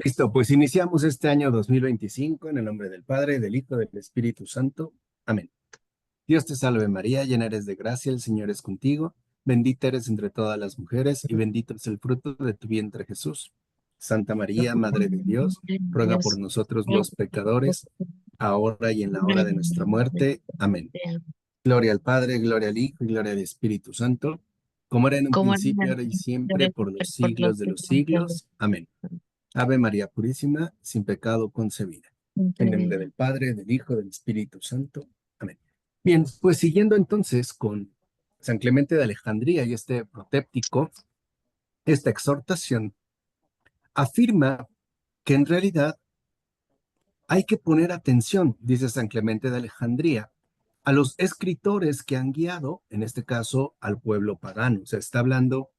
Listo, pues iniciamos este año 2025 en el nombre del Padre, del Hijo, del Espíritu Santo. Amén. Dios te salve María, llena eres de gracia, el Señor es contigo. Bendita eres entre todas las mujeres y bendito es el fruto de tu vientre Jesús. Santa María, Madre de Dios, ruega por Dios, nosotros los pecadores, ahora y en la hora de nuestra muerte. Amén. Gloria al Padre, gloria al Hijo y gloria al Espíritu Santo, como era en un como principio, ahora y siempre, por los por los siglos de los siglos siglos. Amén. Ave María Purísima, sin pecado concebida. En el nombre de del Padre, del Hijo, del Espíritu Santo. Amén. Bien, pues siguiendo entonces con San Clemente de Alejandría y este protéptico, esta exhortación afirma que en realidad hay que poner atención, dice San Clemente de Alejandría, a los escritores que han guiado, en este caso, al pueblo pagano. O sea, está hablando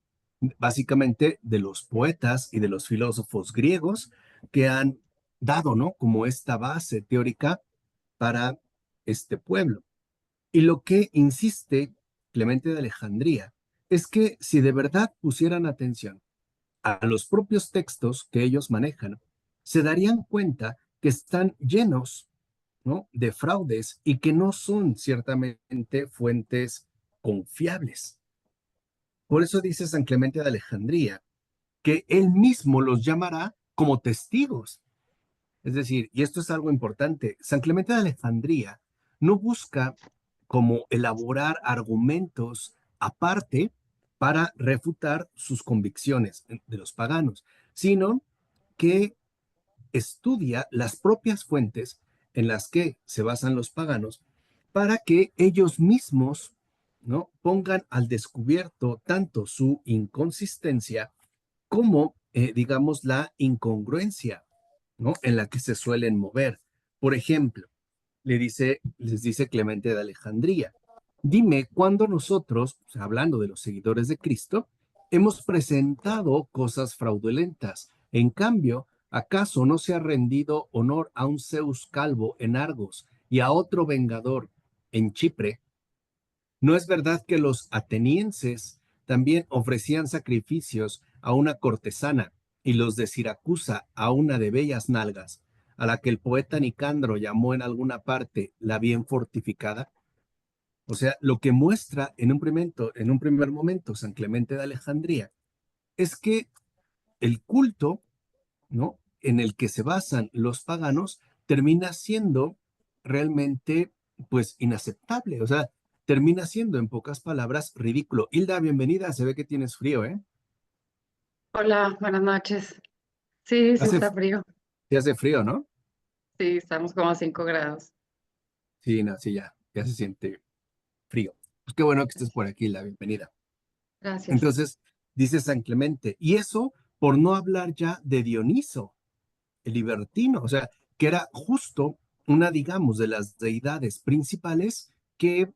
básicamente de los poetas y de los filósofos griegos que han dado, ¿no? Como esta base teórica para este pueblo. Y lo que insiste Clemente de Alejandría es que si de verdad pusieran atención a los propios textos que ellos manejan, se darían cuenta que están llenos, ¿no?, de fraudes y que no son ciertamente fuentes confiables. Por eso dice San Clemente de Alejandría que él mismo los llamará como testigos. Es decir, y esto es algo importante, San Clemente de Alejandría no busca como elaborar argumentos aparte para refutar sus convicciones de los paganos, sino que estudia las propias fuentes en las que se basan los paganos para que ellos mismos, ¿no?, pongan al descubierto tanto su inconsistencia como, digamos, la incongruencia, ¿no?, en la que se suelen mover. Por ejemplo, les dice Clemente de Alejandría, dime cuándo nosotros, o sea, hablando de los seguidores de Cristo, hemos presentado cosas fraudulentas. En cambio, ¿acaso no se ha rendido honor a un Zeus calvo en Argos y a otro vengador en Chipre? ¿No es verdad que los atenienses también ofrecían sacrificios a una cortesana y los de Siracusa a una de bellas nalgas, a la que el poeta Nicandro llamó en alguna parte la bien fortificada? O sea, lo que muestra en un primer momento San Clemente de Alejandría es que el culto, ¿no?, en el que se basan los paganos termina siendo realmente, pues, inaceptable. O sea, termina siendo, en pocas palabras, ridículo. Hilda, bienvenida. Se ve que tienes frío, ¿eh? Hola, buenas noches. Sí, sí Hace, está frío. sí hace frío, ¿no? Sí, estamos como a 5 grados. Sí, no, sí, ya se siente frío. Pues qué bueno que estés por aquí, la bienvenida. Gracias. Entonces, dice San Clemente, y eso por no hablar ya de Dioniso, el libertino, o sea, que era justo una, digamos, de las deidades principales que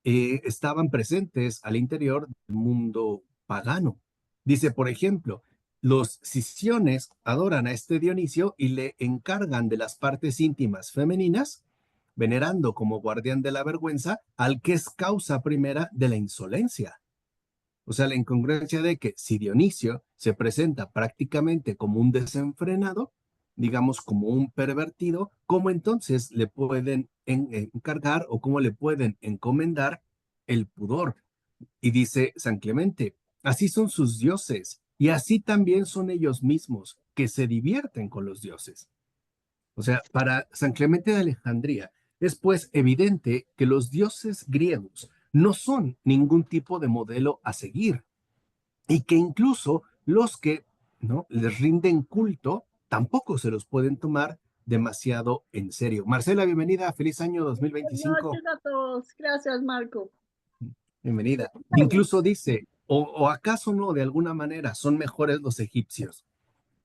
estaban presentes al interior del mundo pagano. Dice, por ejemplo, los Siciones adoran a este Dionisio y le encargan de las partes íntimas femeninas, venerando como guardián de la vergüenza al que es causa primera de la insolencia. O sea, la incongruencia de que si Dionisio se presenta prácticamente como un desenfrenado, digamos como un pervertido, ¿cómo entonces le pueden encargar o cómo le pueden encomendar el pudor? Y dice San Clemente, así son sus dioses y así también son ellos mismos, que se divierten con los dioses. O sea, para San Clemente de Alejandría es pues evidente que los dioses griegos no son ningún tipo de modelo a seguir y que incluso los que, ¿no?, les rinden culto tampoco se los pueden tomar demasiado en serio. Marcela, bienvenida, feliz año Buenas 2025. noches a todos. Gracias, Marco. Bienvenida. Incluso dice, o acaso no, de alguna manera, son mejores los egipcios,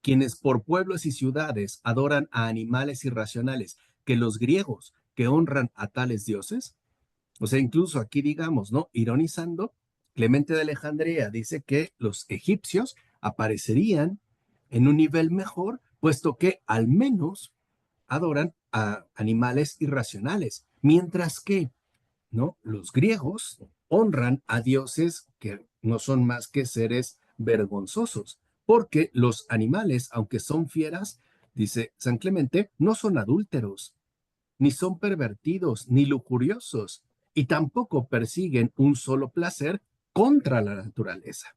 quienes por pueblos y ciudades adoran a animales irracionales, que los griegos, que honran a tales dioses. O sea, incluso aquí digamos, ¿no?, ironizando, Clemente de Alejandría dice que los egipcios aparecerían en un nivel mejor, puesto que al menos adoran a animales irracionales, mientras que, ¿no?, los griegos honran a dioses que no son más que seres vergonzosos. porque los animales, aunque son fieras, dice San Clemente, no son adúlteros, ni son pervertidos, ni lujuriosos, y tampoco persiguen un solo placer contra la naturaleza.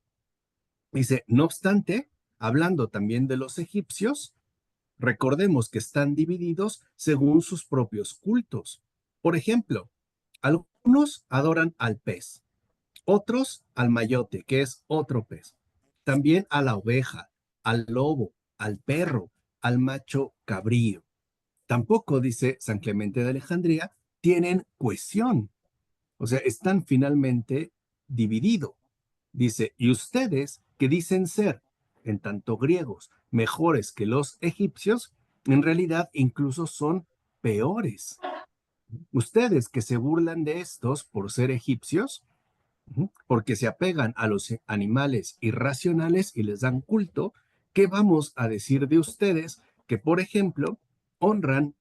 Dice, no obstante, hablando también de los egipcios, recordemos que están divididos según sus propios cultos. Por ejemplo, algunos adoran al pez, otros al mayote, que es otro pez, también a la oveja, al lobo, al perro, al macho cabrío. Tampoco, dice San Clemente de Alejandría, tienen cohesión, o sea, están finalmente divididos. Dice, y ustedes que dicen ser, en tanto griegos, mejores que los egipcios, en realidad incluso son peores. Ustedes que se burlan de estos por ser egipcios, porque se apegan a los animales irracionales y les dan culto, ¿qué vamos a decir de ustedes que, por ejemplo, honran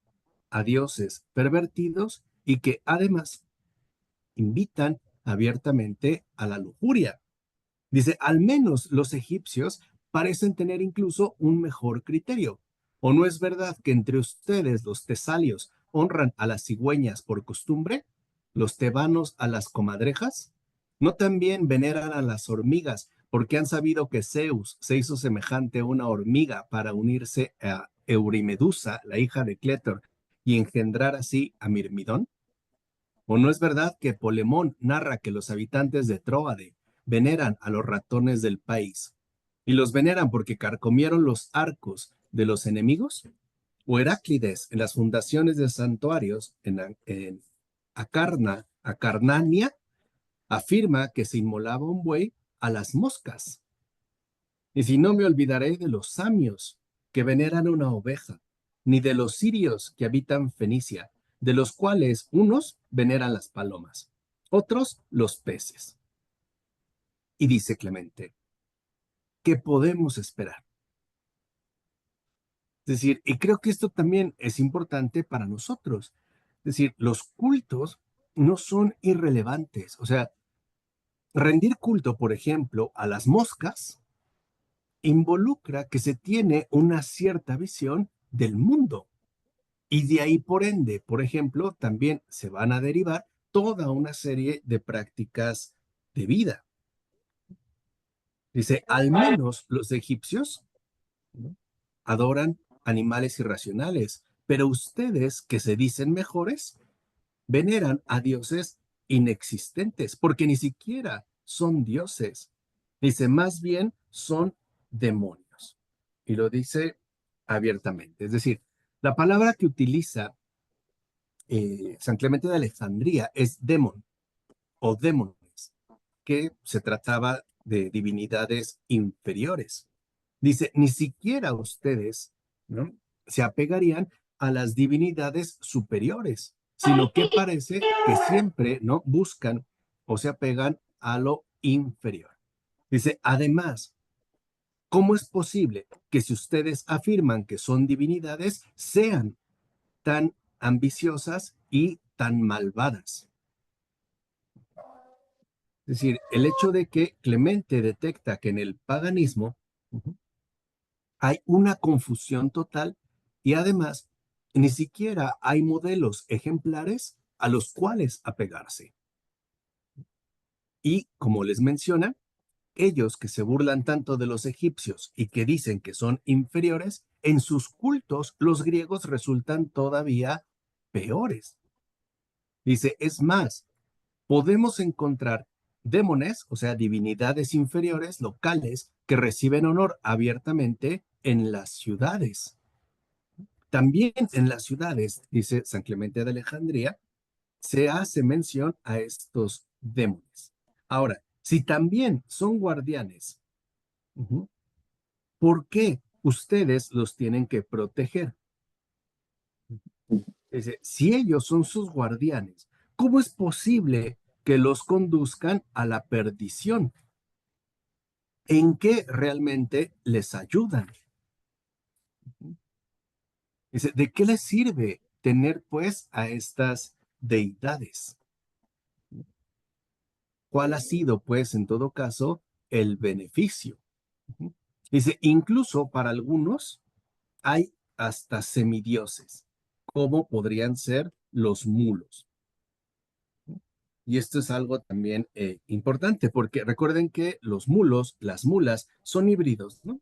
a dioses pervertidos y que además invitan abiertamente a la lujuria? Dice, al menos los egipcios parecen tener incluso un mejor criterio. ¿O no es verdad que entre ustedes, los tesalios, honran a las cigüeñas por costumbre, los tebanos a las comadrejas? ¿No también veneran a las hormigas porque han sabido que Zeus se hizo semejante a una hormiga para unirse a Eurimedusa, la hija de Clétor, y engendrar así a Mirmidón? ¿O no es verdad que Polemón narra que los habitantes de Tróade veneran a los ratones del país? ¿Y los veneran porque carcomieron los arcos de los enemigos? ¿O Heráclides en las fundaciones de santuarios en Acarnania afirma que se inmolaba un buey a las moscas? Y si no me olvidaré de los samios que veneran una oveja, ni de los sirios que habitan Fenicia, de los cuales unos veneran las palomas, otros los peces. Y dice Clemente, ¿qué podemos esperar? Es decir, y creo que esto también es importante para nosotros. Es decir, los cultos no son irrelevantes. O sea, rendir culto, por ejemplo, a las moscas involucra que se tiene una cierta visión del mundo. Y de ahí, por ende, por ejemplo, también se van a derivar toda una serie de prácticas de vida. Dice, al menos los egipcios, ¿no?, adoran animales irracionales, pero ustedes que se dicen mejores, veneran a dioses inexistentes, porque ni siquiera son dioses. Dice, más bien son demonios. Y lo dice abiertamente. Es decir, la palabra que utiliza San Clemente de Alejandría es demon o demones, que se trataba de divinidades inferiores. Dice, ni siquiera ustedes, ¿no?, se apegarían a las divinidades superiores, sino que parece que siempre, ¿no?, buscan o se apegan a lo inferior. Dice, además, ¿cómo es posible que si ustedes afirman que son divinidades, sean tan ambiciosas y tan malvadas? Es decir, el hecho de que Clemente detecta que en el paganismo hay una confusión total y además ni siquiera hay modelos ejemplares a los cuales apegarse. Y como les menciona, ellos que se burlan tanto de los egipcios y que dicen que son inferiores, en sus cultos los griegos resultan todavía peores. Dice, es más, podemos encontrar démones, o sea, divinidades inferiores locales que reciben honor abiertamente en las ciudades. También en las ciudades, dice San Clemente de Alejandría, se hace mención a estos demonios. Ahora, si también son guardianes, ¿por qué ustedes los tienen que proteger? Dice, si ellos son sus guardianes, ¿cómo es posible que los conduzcan a la perdición? ¿En qué realmente les ayudan? Dice, ¿de qué les sirve tener pues a estas deidades? ¿Cuál ha sido pues en todo caso el beneficio? Dice, incluso para algunos hay hasta semidioses, como podrían ser los mulos. Y esto es algo también importante, porque recuerden que los mulos, las mulas, son híbridos, ¿no?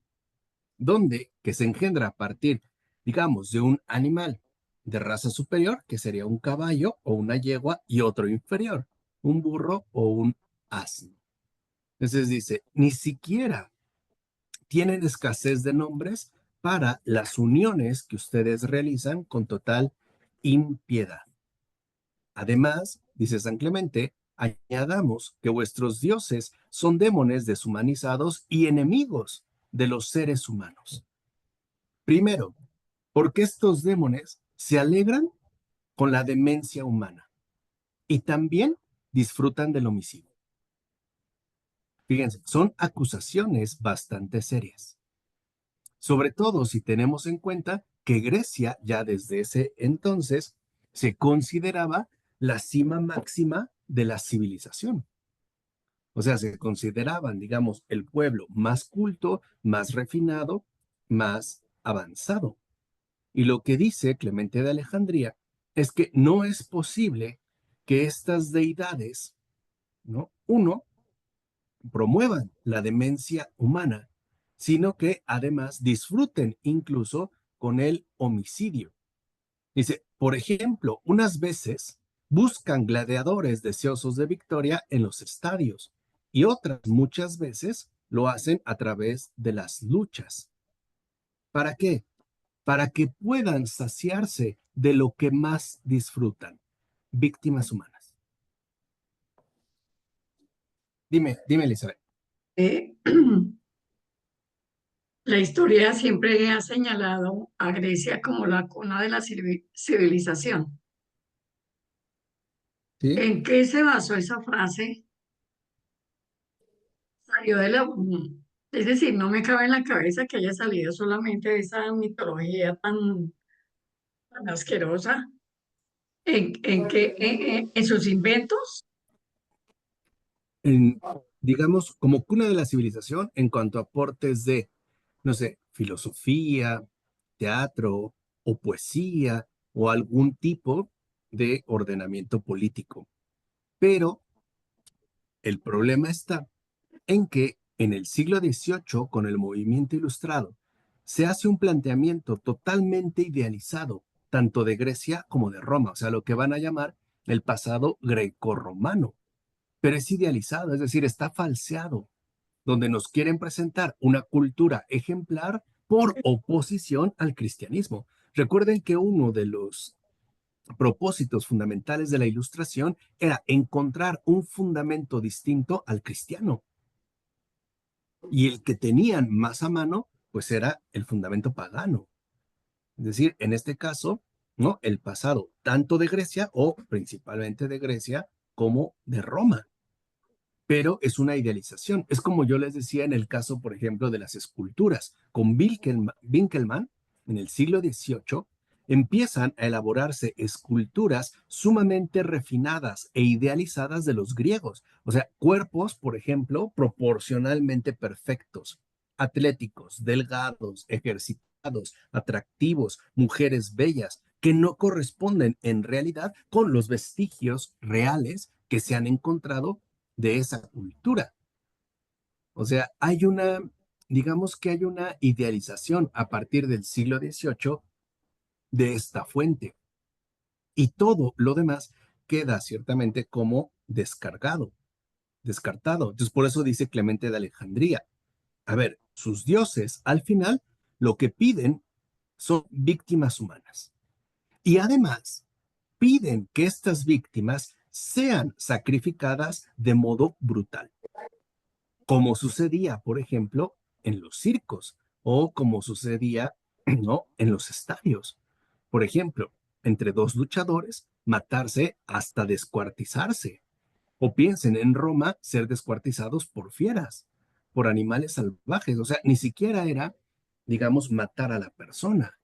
Donde que se engendra a partir, digamos, de un animal de raza superior, que sería un caballo o una yegua, y otro inferior, un burro o un asno. Entonces dice, ni siquiera tienen escasez de nombres para las uniones que ustedes realizan con total impiedad. Además, dice San Clemente, añadamos que vuestros dioses son demones deshumanizados y enemigos de los seres humanos. Primero, porque estos demones se alegran con la demencia humana y también disfrutan del homicidio. Fíjense, son acusaciones bastante serias. Sobre todo si tenemos en cuenta que Grecia ya desde ese entonces se consideraba la cima máxima de la civilización. O sea, se consideraban, digamos, el pueblo más culto, más refinado, más avanzado. Y lo que dice Clemente de Alejandría es que no es posible que estas deidades, ¿no? Uno, promuevan la demencia humana, sino que además disfruten incluso con el homicidio. Dice, por ejemplo, unas veces buscan gladiadores deseosos de victoria en los estadios y otras muchas veces lo hacen a través de las luchas. ¿Para qué? Para que puedan saciarse de lo que más disfrutan, víctimas humanas. Dime, Elizabeth. Eh, La historia siempre ha señalado a Grecia como la cuna de la civilización. ¿Sí? ¿En qué se basó esa frase? Salió de la... Es decir, no me cabe en la cabeza que haya salido solamente de esa mitología tan asquerosa. ¿En sus inventos? En, digamos, como cuna de la civilización en cuanto a aportes de, no sé, filosofía, teatro o poesía o algún tipo de ordenamiento político. Pero el problema está en que en el siglo XVIII, con el movimiento ilustrado, se hace un planteamiento totalmente idealizado, tanto de Grecia como de Roma, o sea, lo que van a llamar el pasado grecorromano, pero es idealizado, es decir, está falseado, donde nos quieren presentar una cultura ejemplar por oposición al cristianismo. Recuerden que uno de los propósitos fundamentales de la ilustración era encontrar un fundamento distinto al cristiano. Y el que tenían más a mano, pues era el fundamento pagano. Es decir, en este caso, ¿no? El pasado, tanto de Grecia o principalmente de Grecia, como de Roma. Pero es una idealización. Es como yo les decía en el caso, por ejemplo, de las esculturas. Con Winkelmann, en el siglo XVIII, empiezan a elaborarse esculturas sumamente refinadas e idealizadas de los griegos. O sea, cuerpos, por ejemplo, proporcionalmente perfectos, atléticos, delgados, ejercitados, atractivos, mujeres bellas, que no corresponden en realidad con los vestigios reales que se han encontrado de esa cultura. O sea, digamos que hay una idealización a partir del siglo XVIII de esta fuente y todo lo demás queda ciertamente como descartado. Entonces, por eso dice Clemente de Alejandría, a ver, sus dioses al final lo que piden son víctimas humanas. Y además piden que estas víctimas sean sacrificadas de modo brutal, como sucedía, por ejemplo, en los circos o como sucedía, ¿no? En los estadios. Por ejemplo, entre dos luchadores, matarse hasta descuartizarse. O piensen en Roma ser descuartizados por fieras, por animales salvajes. O sea, ni siquiera era, digamos, matar a la persona,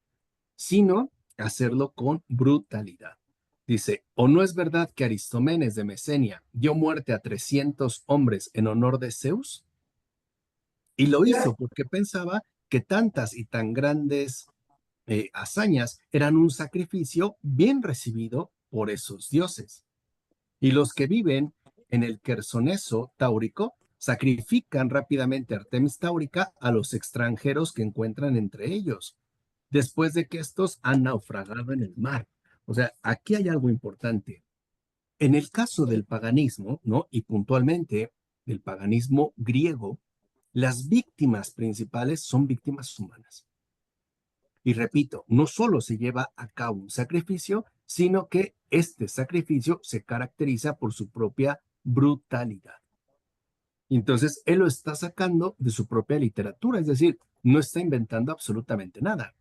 sino hacerlo con brutalidad. Dice, ¿o no es verdad que Aristomenes de Mesenia dio muerte a 300 hombres en honor de Zeus? Y lo hizo porque pensaba que tantas y tan grandes hazañas eran un sacrificio bien recibido por esos dioses. Y los que viven en el Quersoneso táurico sacrifican rápidamente a Artemis táurica a los extranjeros que encuentran entre ellos, después de que estos han naufragado en el mar. O sea, aquí hay algo importante. En el caso del paganismo, ¿no? Y puntualmente del paganismo griego, las víctimas principales son víctimas humanas. Y repito, no solo se lleva a cabo un sacrificio, sino que este sacrificio se caracteriza por su propia brutalidad. Entonces, él lo está sacando de su propia literatura, es decir, no está inventando absolutamente nada.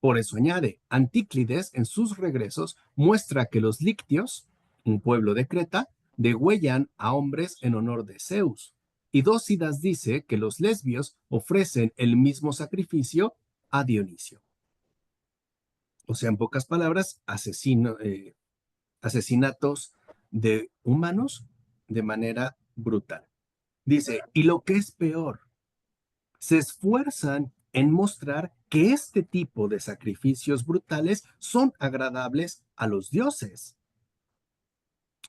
Por eso añade, Antíclides en sus regresos muestra que los lictios, un pueblo de Creta, degüellan a hombres en honor de Zeus. Y Dócidas dice que los lesbios ofrecen el mismo sacrificio a Dionisio. O sea, en pocas palabras, asesinatos de humanos de manera brutal. Dice, y lo que es peor, se esfuerzan en mostrar que este tipo de sacrificios brutales son agradables a los dioses,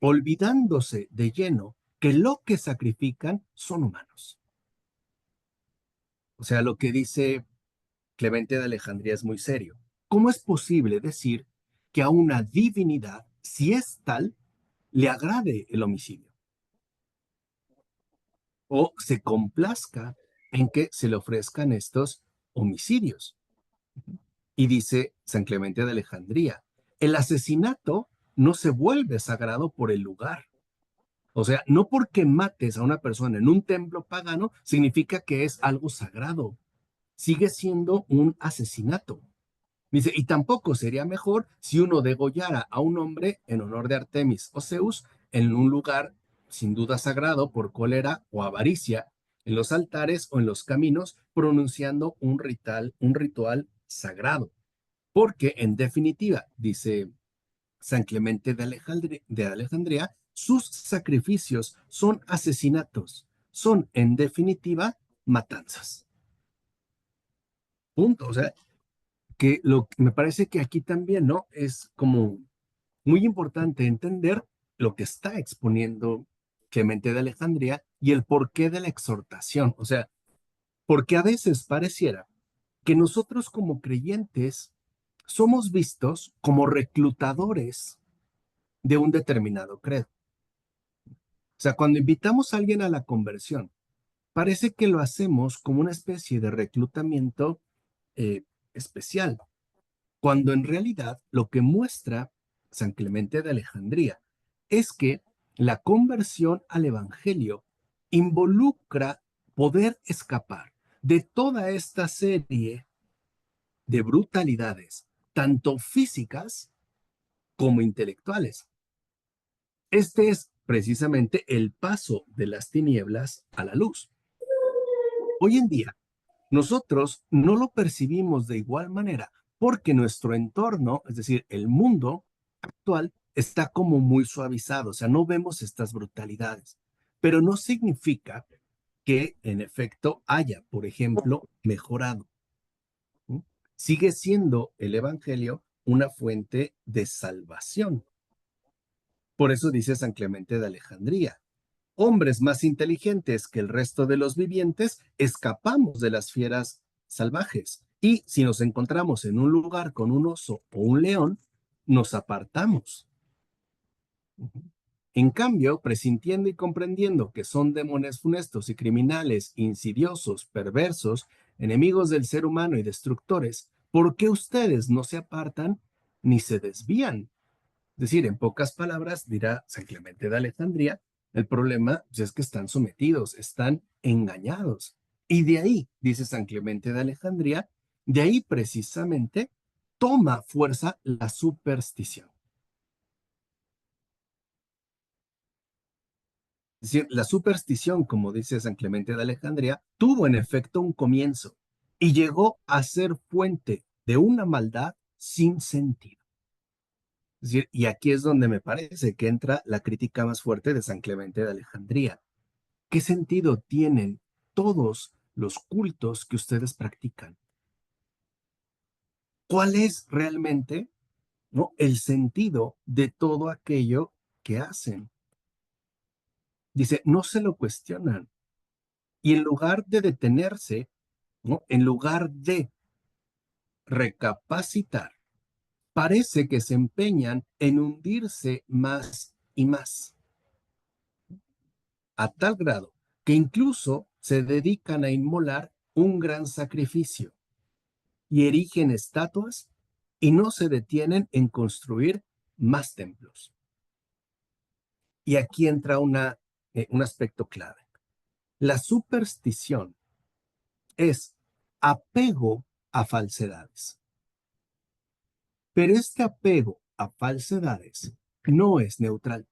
olvidándose de lleno que lo que sacrifican son humanos. O sea, lo que dice Clemente de Alejandría es muy serio. ¿Cómo es posible decir que a una divinidad, si es tal, le agrade el homicidio? O se complazca en que se le ofrezcan estos homicidios. Y dice San Clemente de Alejandría, el asesinato no se vuelve sagrado por el lugar. O sea, no porque mates a una persona en un templo pagano significa que es algo sagrado. Sigue siendo un asesinato. Dice, y tampoco sería mejor si uno degollara a un hombre en honor de Artemis o Zeus en un lugar sin duda sagrado por cólera o avaricia, en los altares o en los caminos, pronunciando un ritual sagrado. Porque, en definitiva, dice San Clemente de Alejandría, sus sacrificios son asesinatos, son, en definitiva, matanzas. Punto. O sea, que me parece que aquí también, ¿no? Es como muy importante entender lo que está exponiendo Clemente de Alejandría y el porqué de la exhortación. O sea, porque a veces pareciera que nosotros como creyentes somos vistos como reclutadores de un determinado credo. O sea, cuando invitamos a alguien a la conversión, parece que lo hacemos como una especie de reclutamiento especial, cuando en realidad lo que muestra San Clemente de Alejandría es que la conversión al Evangelio involucra poder escapar de toda esta serie de brutalidades, tanto físicas como intelectuales. Este es precisamente el paso de las tinieblas a la luz. Hoy en día, nosotros no lo percibimos de igual manera porque nuestro entorno, es decir, el mundo actual, está como muy suavizado, o sea, no vemos estas brutalidades, pero no significa que en efecto haya, por ejemplo, mejorado. ¿Sí? Sigue siendo el Evangelio una fuente de salvación. Por eso dice San Clemente de Alejandría, hombres más inteligentes que el resto de los vivientes, escapamos de las fieras salvajes. Y si nos encontramos en un lugar con un oso o un león, nos apartamos. En cambio, presintiendo y comprendiendo que son demonios funestos y criminales, insidiosos, perversos, enemigos del ser humano y destructores, ¿por qué ustedes no se apartan ni se desvían? Es decir, en pocas palabras, dirá San Clemente de Alejandría, el problema es que están sometidos, están engañados. Y de ahí, dice San Clemente de Alejandría, de ahí precisamente toma fuerza la superstición. Es decir, la superstición, como dice San Clemente de Alejandría, tuvo en efecto un comienzo y llegó a ser fuente de una maldad sin sentido. Es decir, y aquí es donde me parece que entra la crítica más fuerte de San Clemente de Alejandría. ¿Qué sentido tienen todos los cultos que ustedes practican. ¿Cuál es realmente, ¿no?, el sentido de todo aquello que hacen? Dice, no se lo cuestionan. Y en lugar de detenerse, ¿no?, en lugar de recapacitar, parece que se empeñan en hundirse más y más, a tal grado que incluso se dedican a inmolar un gran sacrificio y erigen estatuas y no se detienen en construir más templos. Y aquí entra un aspecto clave. La superstición es apego a falsedades. Pero este apego a falsedades no es neutral,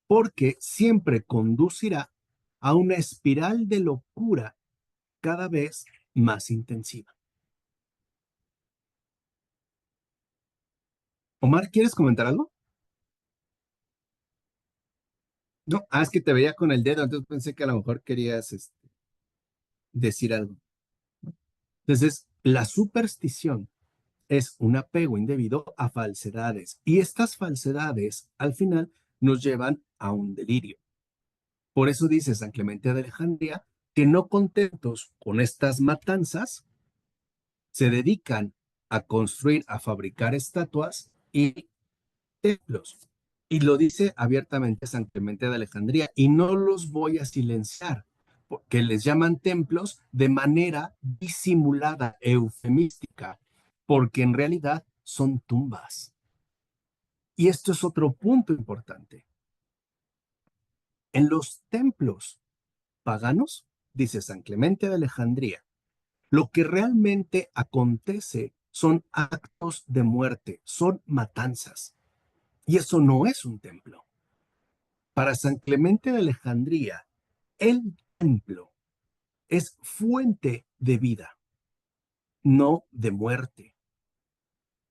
porque siempre conducirá a una espiral de locura cada vez más intensiva. Omar, ¿quieres comentar algo? No, es que te veía con el dedo, entonces pensé que a lo mejor querías decir algo. Entonces, la superstición es un apego indebido a falsedades y estas falsedades al final nos llevan a un delirio. Por eso dice San Clemente de Alejandría que no contentos con estas matanzas, se dedican a construir, a fabricar estatuas y templos. Y lo dice abiertamente San Clemente de Alejandría, y no los voy a silenciar, porque les llaman templos de manera disimulada, eufemística, porque en realidad son tumbas. Y esto es otro punto importante. En los templos paganos, dice San Clemente de Alejandría, lo que realmente acontece son actos de muerte, son matanzas. Y eso no es un templo. Para San Clemente de Alejandría, el templo es fuente de vida, no de muerte.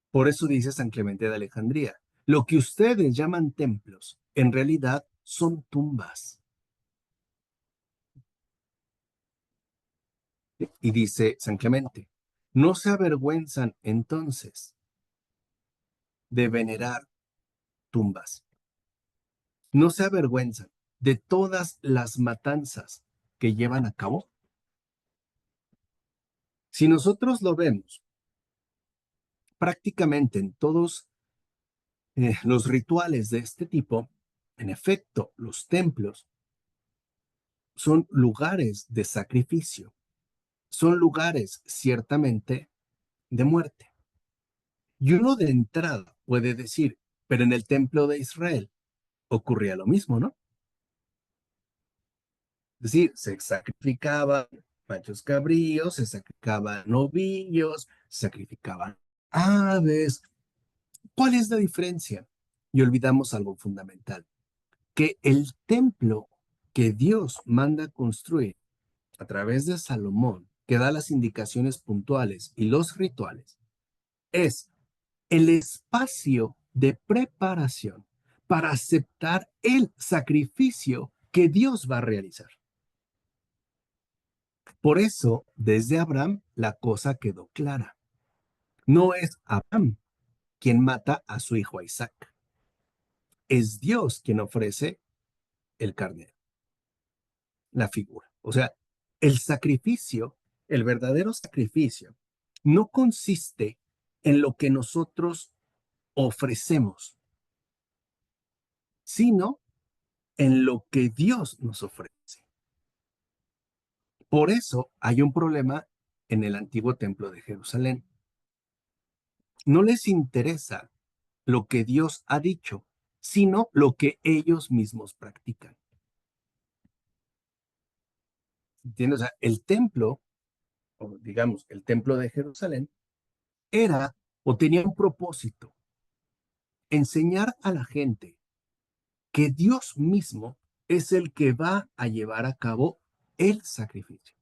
Por eso dice San Clemente de Alejandría, lo que ustedes llaman templos, en realidad son tumbas. Y dice San Clemente, no se avergüenzan entonces de venerar tumbas. No se avergüenzan de todas las matanzas que llevan a cabo. Si nosotros lo vemos prácticamente en todos los rituales de este tipo, en efecto, los templos son lugares de sacrificio, son lugares ciertamente de muerte. Y uno de entrada puede decir, pero en el templo de Israel ocurría lo mismo, ¿no? Es decir, se sacrificaban machos cabríos, se sacrificaban novillos, se sacrificaban aves. ¿Cuál es la diferencia? Y olvidamos algo fundamental, que el templo que Dios manda construir a través de Salomón, que da las indicaciones puntuales y los rituales, es el espacio de preparación para aceptar el sacrificio que Dios va a realizar. Por eso, desde Abraham, la cosa quedó clara. No es Abraham quien mata a su hijo Isaac. Es Dios quien ofrece el carnero, la figura. O sea, el sacrificio, el verdadero sacrificio, no consiste en lo que nosotros ofrecemos, sino en lo que Dios nos ofrece. Por eso hay un problema en el antiguo templo de Jerusalén. No les interesa lo que Dios ha dicho, sino lo que ellos mismos practican. ¿Entiendes? O sea, el templo, o digamos, el templo de Jerusalén, era o tenía un propósito, enseñar a la gente que Dios mismo es el que va a llevar a cabo el sacrificio.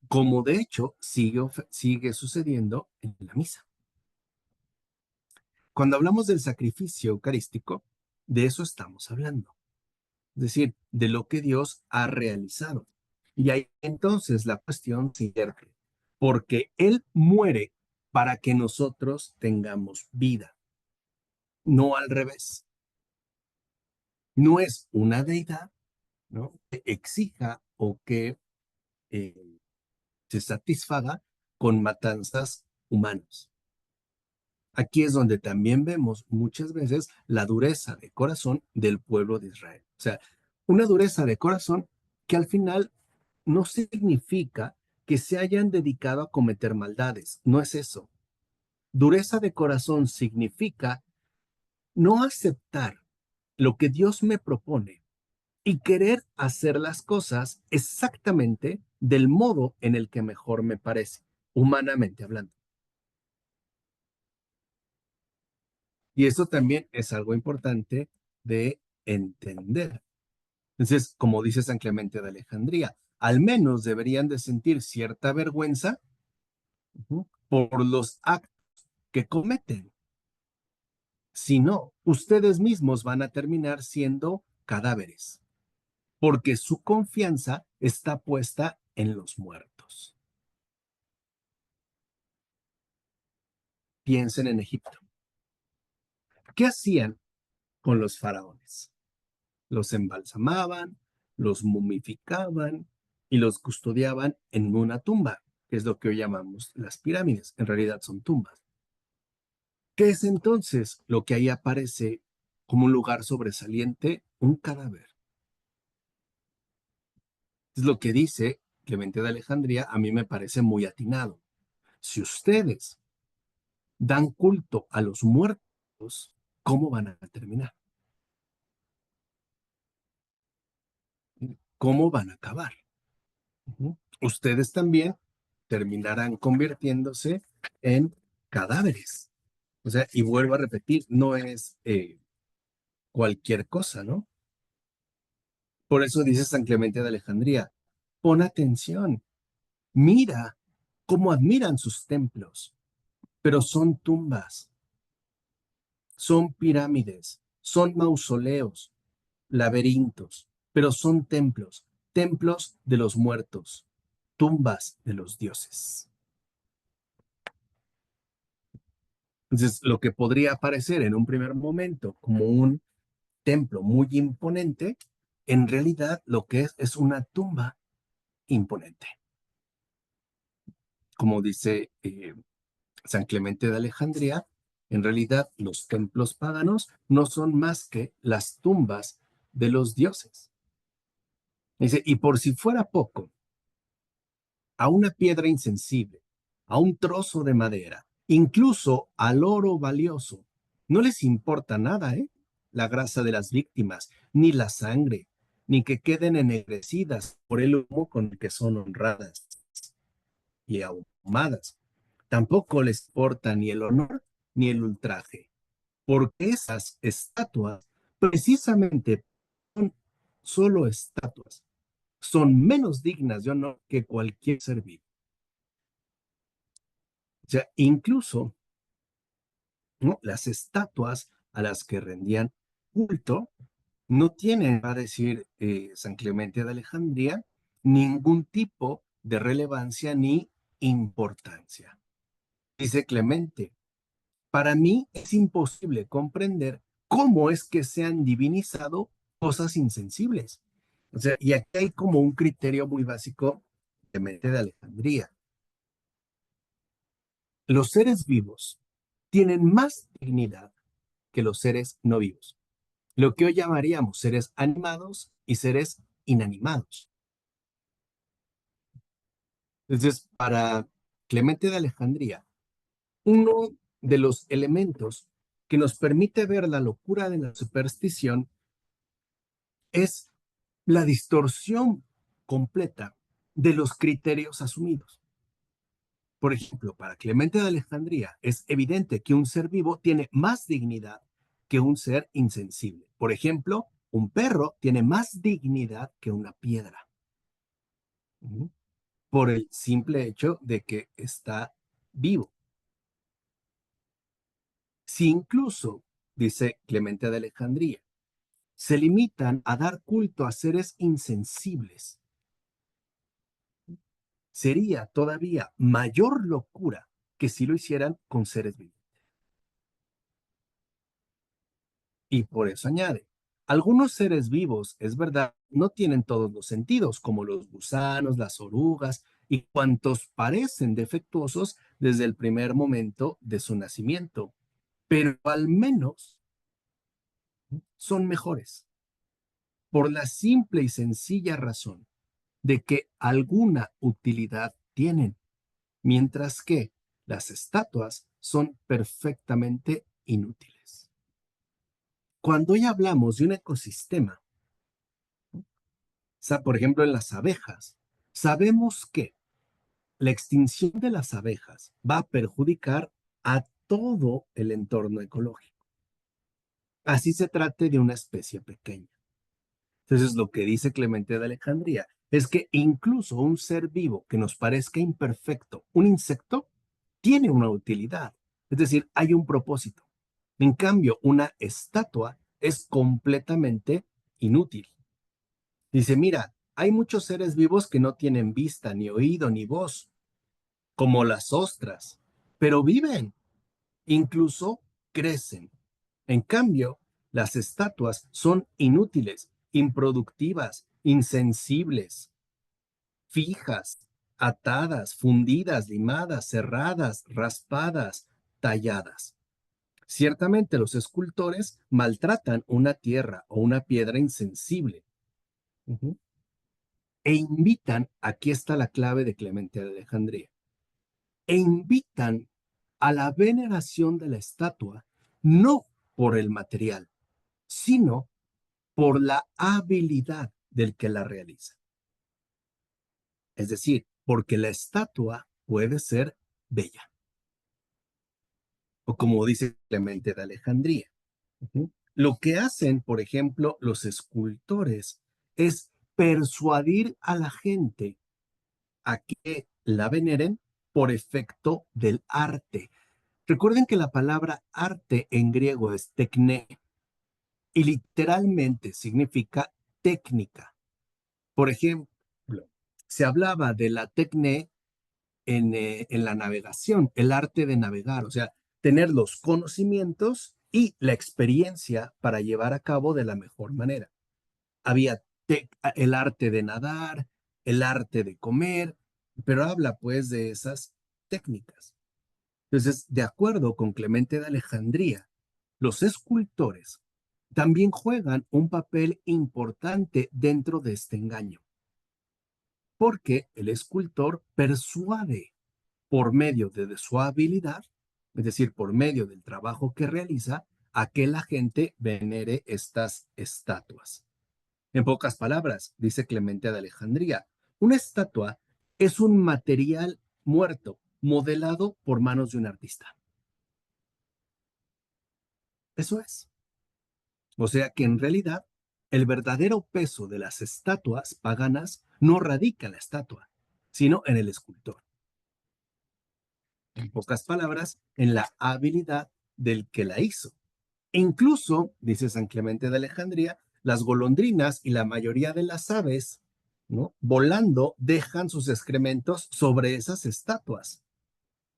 Como de hecho sigue sucediendo en la misa. Cuando hablamos del sacrificio eucarístico, de eso estamos hablando. Es decir, de lo que Dios ha realizado. Y ahí entonces la cuestión se invierte, porque Él muere para que nosotros tengamos vida, no al revés. No es una deidad, ¿no?, que exija o que eh, se satisfaga con matanzas humanas. Aquí es donde también vemos muchas veces la dureza de corazón del pueblo de Israel. O sea, una dureza de corazón que al final no significa que se hayan dedicado a cometer maldades. No es eso. Dureza de corazón significa no aceptar lo que Dios me propone y querer hacer las cosas exactamente del modo en el que mejor me parece, humanamente hablando. Y eso también es algo importante de entender. Entonces, como dice San Clemente de Alejandría, al menos deberían de sentir cierta vergüenza por los actos que cometen. Si no, ustedes mismos van a terminar siendo cadáveres, porque su confianza está puesta en los muertos. Piensen en Egipto. ¿Qué hacían con los faraones? Los embalsamaban, los momificaban y los custodiaban en una tumba, que es lo que hoy llamamos las pirámides. En realidad son tumbas. ¿Qué es entonces lo que ahí aparece como un lugar sobresaliente? Un cadáver. Es lo que dice Clemente de Alejandría, a mí me parece muy atinado. Si ustedes dan culto a los muertos, ¿cómo van a terminar? ¿Cómo van a acabar? Ustedes también terminarán convirtiéndose en cadáveres. O sea, y vuelvo a repetir, no es cualquier cosa, ¿no? Por eso dice San Clemente de Alejandría, pon atención, mira cómo admiran sus templos, pero son tumbas, son pirámides, son mausoleos, laberintos, pero son templos, templos de los muertos, tumbas de los dioses. Entonces, lo que podría aparecer en un primer momento como un templo muy imponente, en realidad lo que es una tumba imponente. Como dice San Clemente de Alejandría, en realidad los templos paganos no son más que las tumbas de los dioses. Dice, y por si fuera poco, a una piedra insensible, a un trozo de madera, incluso al oro valioso, no les importa nada, ¿eh? La grasa de las víctimas, ni la sangre, ni que queden ennegrecidas por el humo con el que son honradas y ahumadas. Tampoco les importa ni el honor ni el ultraje, porque esas estatuas precisamente son solo estatuas, son menos dignas de honor que cualquier ser vivo. O sea, incluso, ¿no?, las estatuas a las que rendían culto no tienen, va a decir San Clemente de Alejandría, ningún tipo de relevancia ni importancia. Dice Clemente, para mí es imposible comprender cómo es que se han divinizado cosas insensibles. O sea, y aquí hay como un criterio muy básico de Clemente de Alejandría. Los seres vivos tienen más dignidad que los seres no vivos, lo que hoy llamaríamos seres animados y seres inanimados. Entonces, para Clemente de Alejandría, uno de los elementos que nos permite ver la locura de la superstición es la distorsión completa de los criterios asumidos. Por ejemplo, para Clemente de Alejandría es evidente que un ser vivo tiene más dignidad que un ser insensible. Por ejemplo, un perro tiene más dignidad que una piedra, por el simple hecho de que está vivo. Si incluso, dice Clemente de Alejandría, se limitan a dar culto a seres insensibles, sería todavía mayor locura que si lo hicieran con seres vivos. Y por eso añade, algunos seres vivos, es verdad, no tienen todos los sentidos, como los gusanos, las orugas y cuantos parecen defectuosos desde el primer momento de su nacimiento, pero al menos son mejores, por la simple y sencilla razón de que alguna utilidad tienen, mientras que las estatuas son perfectamente inútiles. Cuando ya hablamos de un ecosistema, por ejemplo, en las abejas, sabemos que la extinción de las abejas va a perjudicar a todo el entorno ecológico. Así se trate de una especie pequeña. Entonces, lo que dice Clemente de Alejandría es que incluso un ser vivo que nos parezca imperfecto, un insecto, tiene una utilidad. Es decir, hay un propósito. En cambio, una estatua es completamente inútil. Dice, mira, hay muchos seres vivos que no tienen vista, ni oído, ni voz, como las ostras, pero viven, incluso crecen. En cambio, las estatuas son inútiles, improductivas, insensibles, fijas, atadas, fundidas, limadas, cerradas, raspadas, talladas. Ciertamente los escultores maltratan una tierra o una piedra insensible. Ujú. E invitan, aquí está la clave de Clemente de Alejandría, e invitan a la veneración de la estatua, no por el material, sino por la habilidad del que la realiza. Es decir, porque la estatua puede ser bella. O como dice Clemente de Alejandría. Lo que hacen, por ejemplo, los escultores es persuadir a la gente a que la veneren por efecto del arte. Recuerden que la palabra arte en griego es tekné y literalmente significa técnica. Por ejemplo, se hablaba de la tekné en la navegación, el arte de navegar, o sea, tener los conocimientos y la experiencia para llevar a cabo de la mejor manera. Había el arte de nadar, el arte de comer, pero habla pues de esas técnicas. Entonces, de acuerdo con Clemente de Alejandría, los escultores también juegan un papel importante dentro de este engaño, porque el escultor persuade por medio de su habilidad, es decir, por medio del trabajo que realiza, a que la gente venere estas estatuas. En pocas palabras, dice Clemente de Alejandría, una estatua es un material muerto modelado por manos de un artista. Eso es. O sea que en realidad el verdadero peso de las estatuas paganas no radica en la estatua, sino en el escultor. En pocas palabras, en la habilidad del que la hizo. E incluso, dice San Clemente de Alejandría, las golondrinas y la mayoría de las aves, ¿no?, volando dejan sus excrementos sobre esas estatuas.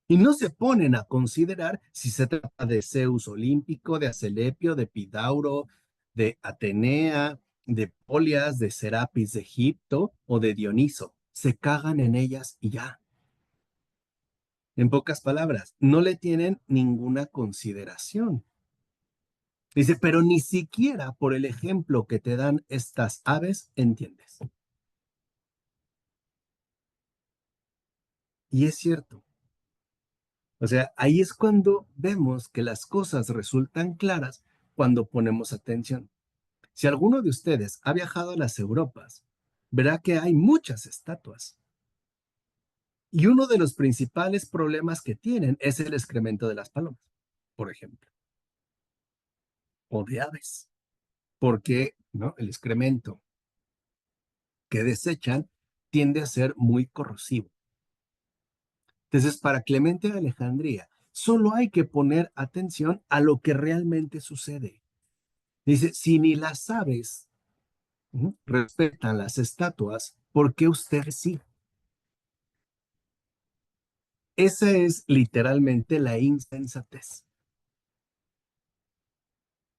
Y no se ponen a considerar si se trata de Zeus olímpico, de Asclepio, de Epidauro, de Atenea, de Polias, de Serapis de Egipto o de Dioniso. Se cagan en ellas y ya. En pocas palabras, no le tienen ninguna consideración. Dice, pero ni siquiera por el ejemplo que te dan estas aves entiendes. Y es cierto. O sea, ahí es cuando vemos que las cosas resultan claras cuando ponemos atención. Si alguno de ustedes ha viajado a las Europas, verá que hay muchas estatuas. Y uno de los principales problemas que tienen es el excremento de las palomas, por ejemplo, o de aves, porque, ¿no?, el excremento que desechan tiende a ser muy corrosivo. Entonces, para Clemente de Alejandría, solo hay que poner atención a lo que realmente sucede. Dice, si ni las aves respetan las estatuas, ¿por qué ustedes sí? esa es literalmente la insensatez.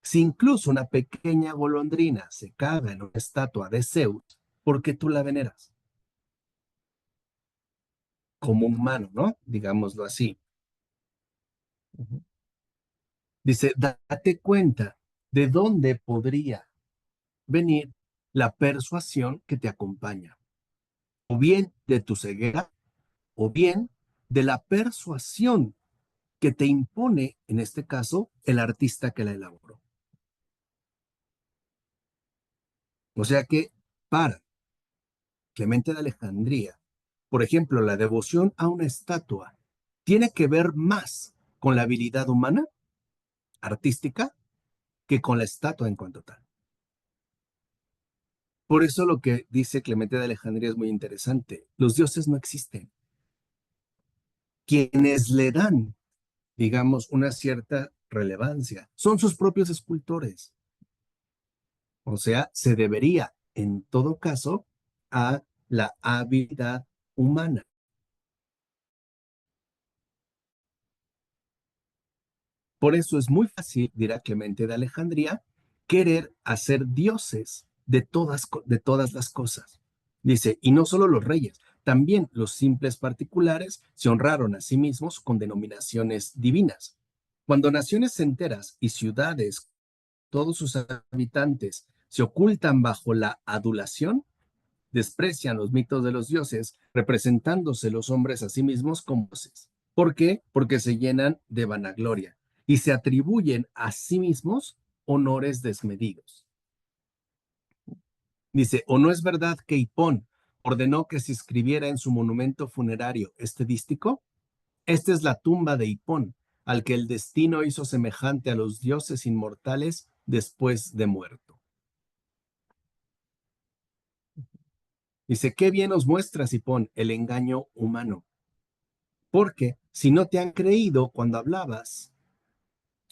Si incluso una pequeña golondrina se caga en una estatua de Zeus, ¿por qué tú la veneras? Como humano, ¿no? Digámoslo así. Dice, date cuenta de dónde podría venir la persuasión que te acompaña, o bien de tu ceguera, o bien de la persuasión que te impone, en este caso, el artista que la elaboró. O sea que para Clemente de Alejandría, por ejemplo, la devoción a una estatua tiene que ver más con la habilidad humana, artística, que con la estatua en cuanto tal. Por eso lo que dice Clemente de Alejandría es muy interesante. Los dioses no existen. Quienes le dan, digamos, una cierta relevancia son sus propios escultores. O sea, se debería, en todo caso, a la habilidad humana. Por eso es muy fácil, dirá Clemente de Alejandría, querer hacer dioses de todas las cosas. Dice, y no solo los reyes, también los simples particulares se honraron a sí mismos con denominaciones divinas. Cuando naciones enteras y ciudades, todos sus habitantes, se ocultan bajo la adulación, desprecian los mitos de los dioses, representándose los hombres a sí mismos como dioses. ¿Por qué? Porque se llenan de vanagloria y se atribuyen a sí mismos honores desmedidos. Dice, ¿o no es verdad que Hipón ordenó que se escribiera en su monumento funerario este dístico? Esta es la tumba de Hipón, al que el destino hizo semejante a los dioses inmortales después de muerto. Dice, qué bien os muestra, Hipón, el engaño humano. Porque si no te han creído cuando hablabas,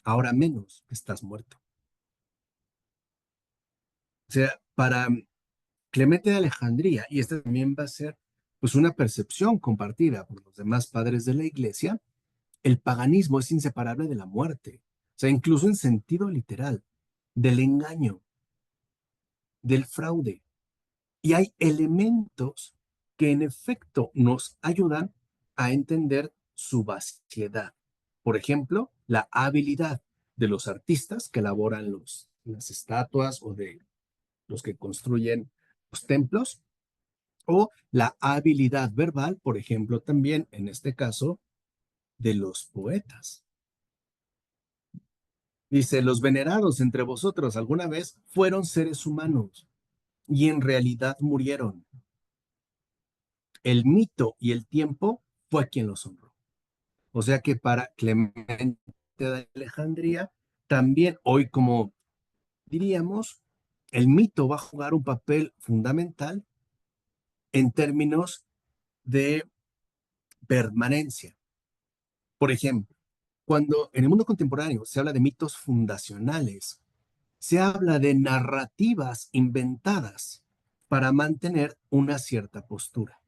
ahora menos estás muerto. O sea, para Clemente de Alejandría, y esta también va a ser pues una percepción compartida por los demás padres de la iglesia, el paganismo es inseparable de la muerte, o sea, incluso en sentido literal, del engaño, del fraude. Y hay elementos que en efecto nos ayudan a entender su vaciedad. Por ejemplo, la habilidad de los artistas que elaboran las estatuas o de los que construyen los templos, o la habilidad verbal, por ejemplo, también en este caso, de los poetas. Dice, los venerados entre vosotros alguna vez fueron seres humanos y en realidad murieron. El mito y el tiempo fue quien los honró. O sea que para Clemente de Alejandría, también hoy, como diríamos, el mito va a jugar un papel fundamental en términos de permanencia. Por ejemplo, cuando en el mundo contemporáneo se habla de mitos fundacionales, se habla de narrativas inventadas para mantener una cierta postura.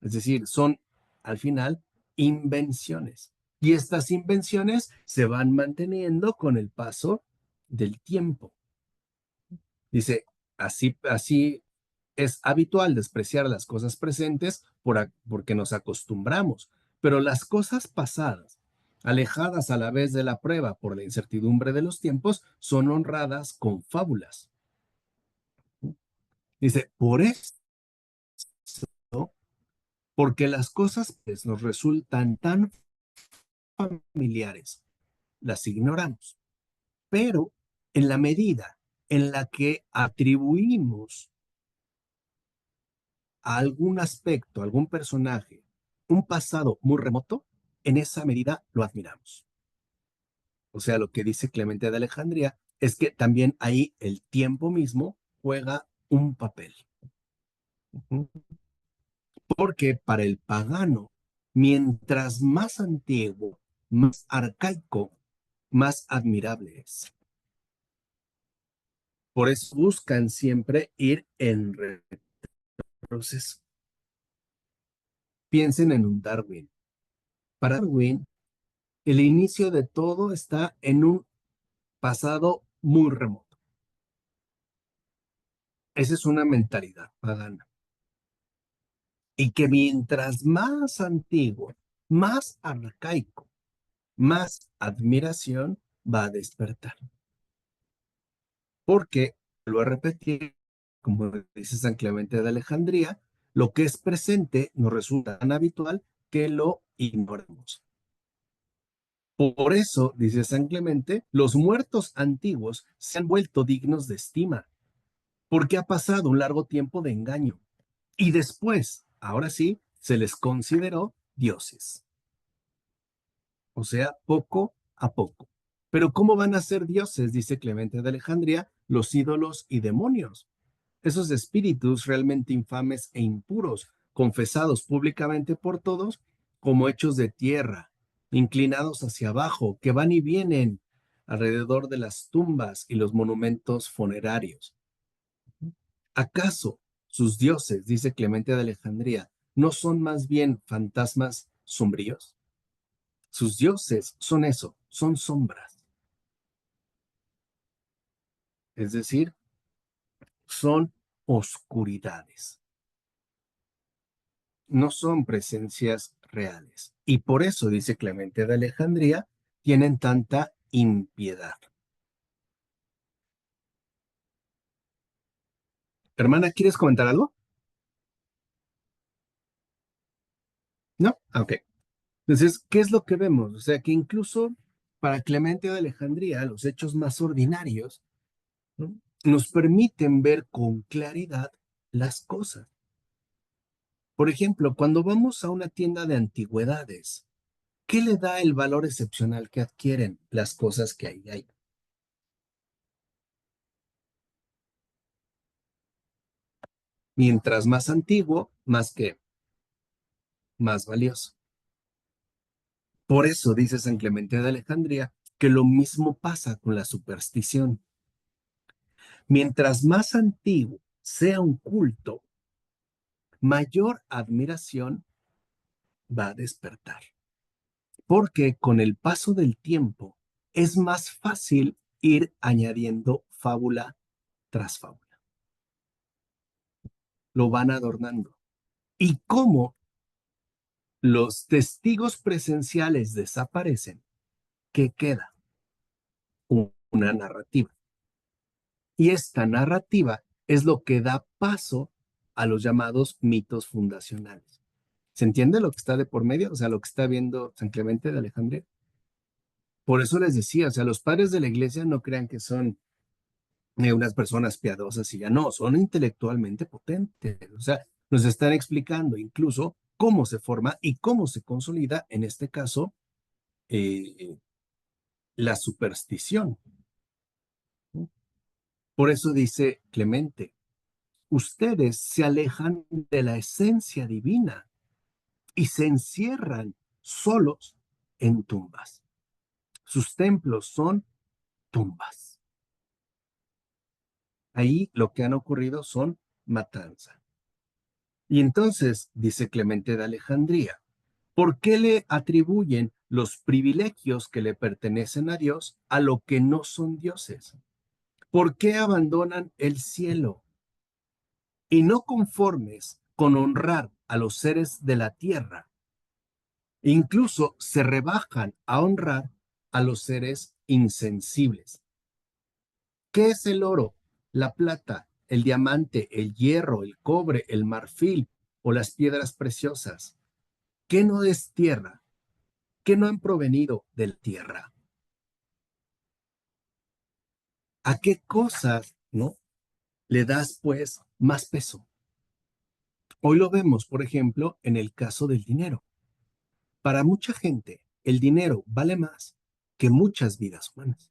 Es decir, son al final invenciones. Y estas invenciones se van manteniendo con el paso del tiempo. Dice, así es habitual despreciar las cosas presentes porque nos acostumbramos, pero las cosas pasadas, alejadas a la vez de la prueba por la incertidumbre de los tiempos, son honradas con fábulas. Dice, por esto, porque las cosas pues, nos resultan tan familiares, las ignoramos, pero en la medida en la que atribuimos a algún aspecto, a algún personaje, un pasado muy remoto, en esa medida lo admiramos. O sea, lo que dice Clemente de Alejandría es que también ahí el tiempo mismo juega un papel. Porque para el pagano, mientras más antiguo, más arcaico, más admirable es. Por eso buscan siempre ir en retroceso. Piensen en un Darwin. Para Darwin, el inicio de todo está en un pasado muy remoto. Esa es una mentalidad pagana. Y que mientras más antiguo, más arcaico, más admiración va a despertar. Porque, lo voy a repetir, como dice San Clemente de Alejandría, lo que es presente nos resulta tan habitual que lo ignoramos. Por eso, dice San Clemente, los muertos antiguos se han vuelto dignos de estima, porque ha pasado un largo tiempo de engaño. Y después, ahora sí, se les consideró dioses. O sea, poco a poco. Pero ¿cómo van a ser dioses? Dice Clemente de Alejandría, los ídolos y demonios. Esos espíritus realmente infames e impuros, confesados públicamente por todos como hechos de tierra, inclinados hacia abajo, que van y vienen alrededor de las tumbas y los monumentos funerarios. ¿Acaso sus dioses, dice Clemente de Alejandría, no son más bien fantasmas sombríos? Sus dioses son eso, son sombras. Es decir, son oscuridades. No son presencias reales. Y por eso, dice Clemente de Alejandría, tienen tanta impiedad. Hermana, ¿quieres comentar algo? ¿No? Ok. Entonces, ¿qué es lo que vemos? O sea, que incluso para Clemente de Alejandría, los hechos más ordinarios, ¿no?, nos permiten ver con claridad las cosas. Por ejemplo, cuando vamos a una tienda de antigüedades, ¿qué le da el valor excepcional que adquieren las cosas que hay? Mientras más antiguo, más valioso. Por eso dice San Clemente de Alejandría que lo mismo pasa con la superstición. Mientras más antiguo sea un culto, mayor admiración va a despertar. Porque con el paso del tiempo es más fácil ir añadiendo fábula tras fábula. Lo van adornando. Y cómo los testigos presenciales desaparecen, ¿qué queda? Una narrativa. Y esta narrativa es lo que da paso a los llamados mitos fundacionales. ¿Se entiende lo que está de por medio? O sea, lo que está viendo San Clemente de Alejandría. Por eso les decía, o sea, los padres de la iglesia no crean que son unas personas piadosas y ya no, son intelectualmente potentes. O sea, nos están explicando incluso cómo se forma y cómo se consolida, en este caso, la superstición. Por eso dice Clemente, ustedes se alejan de la esencia divina y se encierran solos en tumbas. Sus templos son tumbas. Ahí lo que han ocurrido son matanzas. Y entonces, dice Clemente de Alejandría, ¿por qué le atribuyen los privilegios que le pertenecen a Dios a lo que no son dioses? ¿Por qué abandonan el cielo? Y no conformes con honrar a los seres de la tierra, incluso se rebajan a honrar a los seres insensibles. ¿Qué es el oro, la plata, el diamante, el hierro, el cobre, el marfil o las piedras preciosas? ¿Qué no es tierra? ¿Qué no han provenido de la tierra? ¿A qué cosas, no, le das pues más peso? Hoy lo vemos, por ejemplo, en el caso del dinero. Para mucha gente, el dinero vale más que muchas vidas humanas.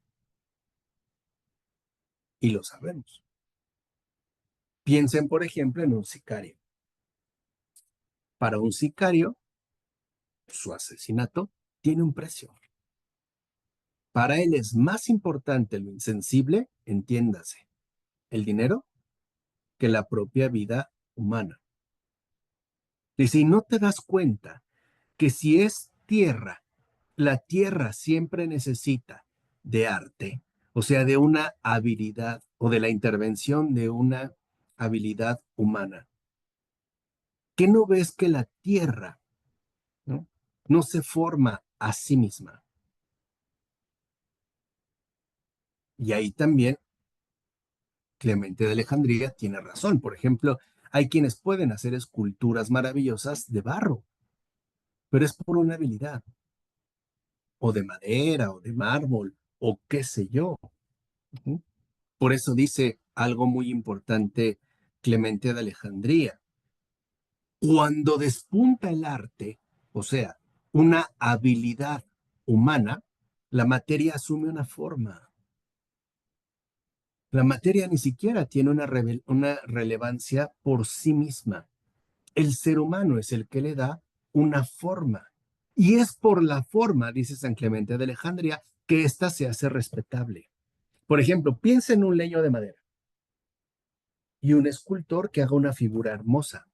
Y lo sabemos. Piensen, por ejemplo, en un sicario. Para un sicario, su asesinato tiene un precio. Para él es más importante lo insensible, entiéndase, el dinero, que la propia vida humana. Dice, y no te das cuenta que si es tierra, la tierra siempre necesita de arte, o sea, de una habilidad o de la intervención de una habilidad humana. ¿Qué no ves que la tierra, ¿no? No se forma a sí misma? Y ahí también Clemente de Alejandría tiene razón. Por ejemplo, hay quienes pueden hacer esculturas maravillosas de barro, pero es por una habilidad, o de madera, o de mármol, o qué sé yo. Ujú. Por eso dice algo muy importante Clemente de Alejandría. Cuando despunta el arte, o sea, una habilidad humana, la materia asume una forma. La materia ni siquiera tiene una relevancia por sí misma. El ser humano es el que le da una forma. Y es por la forma, dice San Clemente de Alejandría, que ésta se hace respetable. Por ejemplo, piensa en un leño de madera y un escultor que haga una figura hermosa.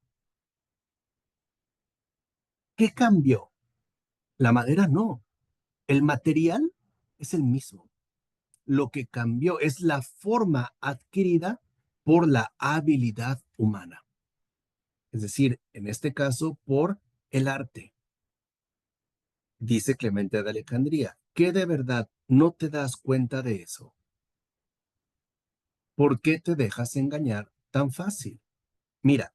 ¿Qué cambió? La madera no. El material es el mismo. Lo que cambió es la forma adquirida por la habilidad humana. Es decir, en este caso, por el arte. Dice Clemente de Alejandría, ¿que de verdad no te das cuenta de eso? ¿Por qué te dejas engañar tan fácil? Mira,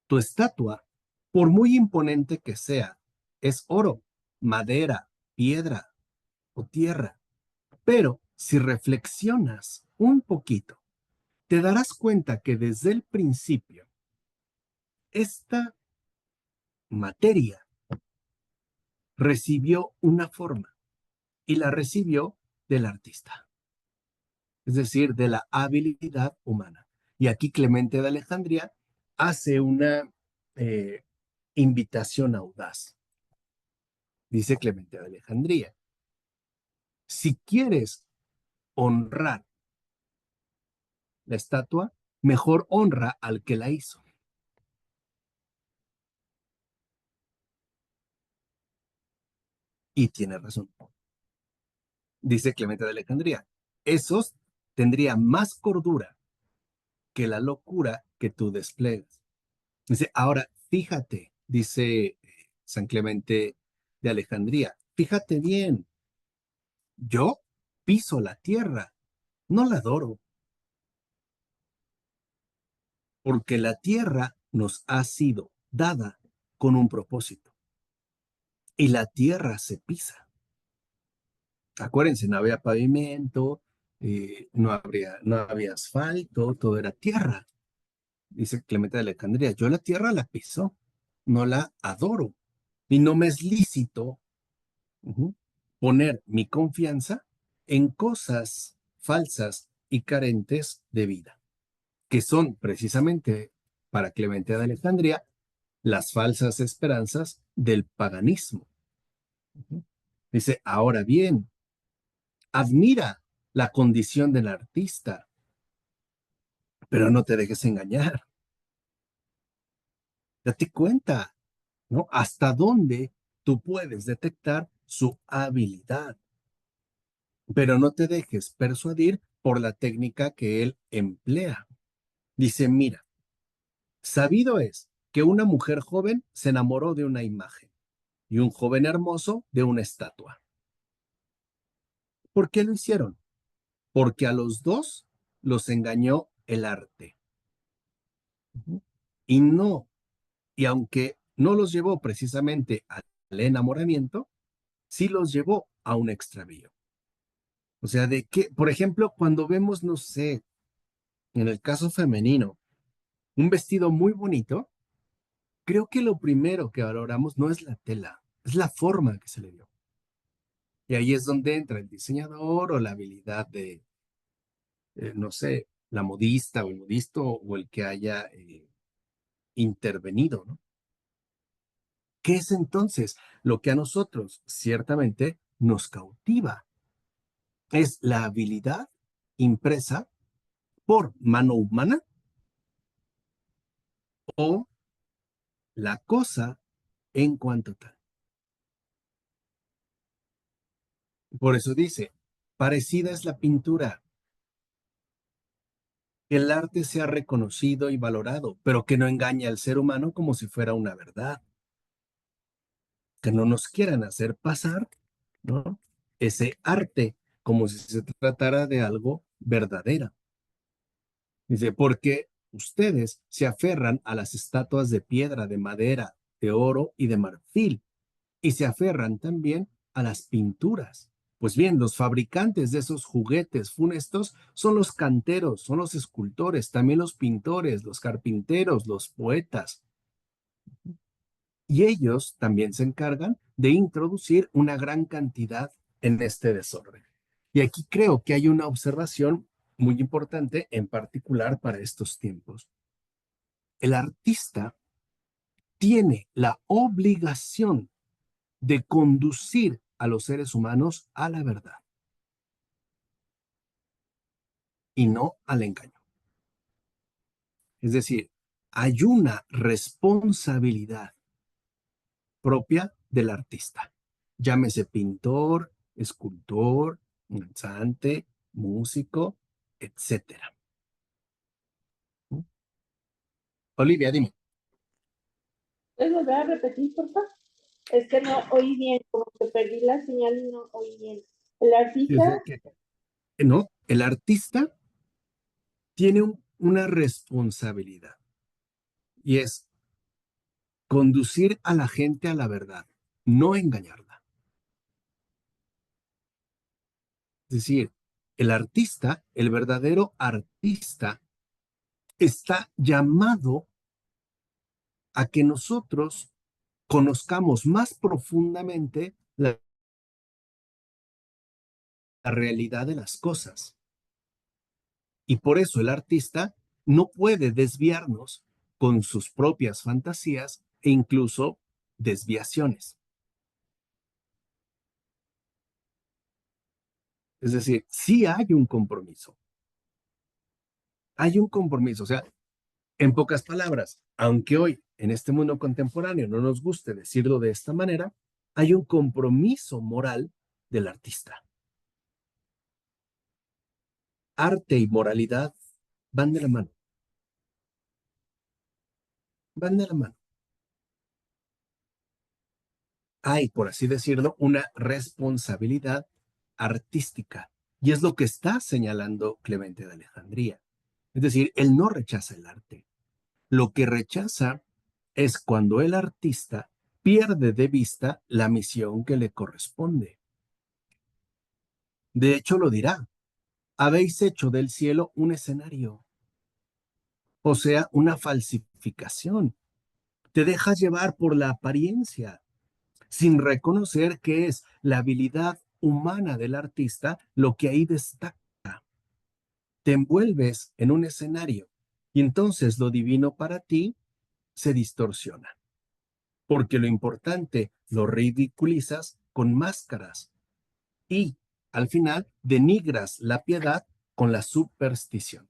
tu estatua, por muy imponente que sea, es oro, madera, piedra o tierra. Pero si reflexionas un poquito, te darás cuenta que desde el principio, esta materia recibió una forma y la recibió del artista, es decir, de la habilidad humana. Y aquí Clemente de Alejandría hace una eh, invitación audaz. Dice Clemente de Alejandría, si quieres honrar la estatua, mejor honra al que la hizo. Y tiene razón. Dice Clemente de Alejandría, esos tendrían más cordura que la locura que tú desplegas. Dice, ahora, fíjate, dice San Clemente de Alejandría, fíjate bien, yo piso la tierra, no la adoro, porque la tierra nos ha sido dada con un propósito y la tierra se pisa. Acuérdense, no había pavimento, no había asfalto, todo era tierra. Dice Clemente de Alejandría, yo la tierra la piso, no la adoro y no me es lícito poner mi confianza en cosas falsas y carentes de vida, que son precisamente para Clemente de Alejandría las falsas esperanzas del paganismo. Dice, ahora bien, admira la condición del artista, pero no te dejes engañar. Date cuenta, ¿no? Hasta dónde tú puedes detectar su habilidad, pero no te dejes persuadir por la técnica que él emplea. Dice, mira, sabido es que una mujer joven se enamoró de una imagen y un joven hermoso de una estatua. ¿Por qué lo hicieron? Porque a los dos los engañó el arte. Y no, y aunque no los llevó precisamente al enamoramiento, sí los llevó a un extravío. O sea, de que, por ejemplo, cuando vemos, no sé, en el caso femenino, un vestido muy bonito, creo que lo primero que valoramos no es la tela, es la forma que se le dio. Y ahí es donde entra el diseñador o la habilidad de, no sé, la modista o el modisto o el que haya intervenido, ¿no? ¿Qué es entonces lo que a nosotros ciertamente nos cautiva? Es la habilidad impresa por mano humana o la cosa en cuanto tal. Por eso dice, parecida es la pintura, que el arte sea reconocido y valorado, pero que no engañe al ser humano como si fuera una verdad, que no nos quieran hacer pasar, ¿no? Ese arte como si se tratara de algo verdadero. Dice, porque ustedes se aferran a las estatuas de piedra, de madera, de oro y de marfil, y se aferran también a las pinturas. Pues bien, los fabricantes de esos juguetes funestos son los canteros, son los escultores, también los pintores, los carpinteros, los poetas. Y ellos también se encargan de introducir una gran cantidad en este desorden. Y aquí creo que hay una observación muy importante, en particular para estos tiempos. El artista tiene la obligación de conducir a los seres humanos a la verdad y no al engaño. Es decir, hay una responsabilidad propia del artista. Llámese pintor, escultor, danzante, músico, etcétera. Olivia, dime. ¿Puedes volver a repetir, por favor? Es que no oí bien, como que perdí la señal y no oí bien. El artista, No, el artista tiene una responsabilidad y es conducir a la gente a la verdad, no engañarla. Es decir, el artista, el verdadero artista, está llamado a que nosotros conozcamos más profundamente la realidad de las cosas. Y por eso el artista no puede desviarnos con sus propias fantasías e incluso desviaciones. Es decir, sí hay un compromiso. Hay un compromiso. O sea, en pocas palabras, aunque hoy en este mundo contemporáneo no nos guste decirlo de esta manera, hay un compromiso moral del artista. Arte y moralidad van de la mano. Van de la mano. Hay, por así decirlo, una responsabilidad artística. Y es lo que está señalando Clemente de Alejandría. Es decir, él no rechaza el arte. Lo que rechaza es cuando el artista pierde de vista la misión que le corresponde. De hecho, lo dirá. Habéis hecho del cielo un escenario, o sea, una falsificación. Te dejas llevar por la apariencia, sin reconocer que es la habilidad humana del artista lo que ahí destaca. Te envuelves en un escenario y entonces lo divino para ti se distorsiona, porque lo importante lo ridiculizas con máscaras y al final denigras la piedad con la superstición.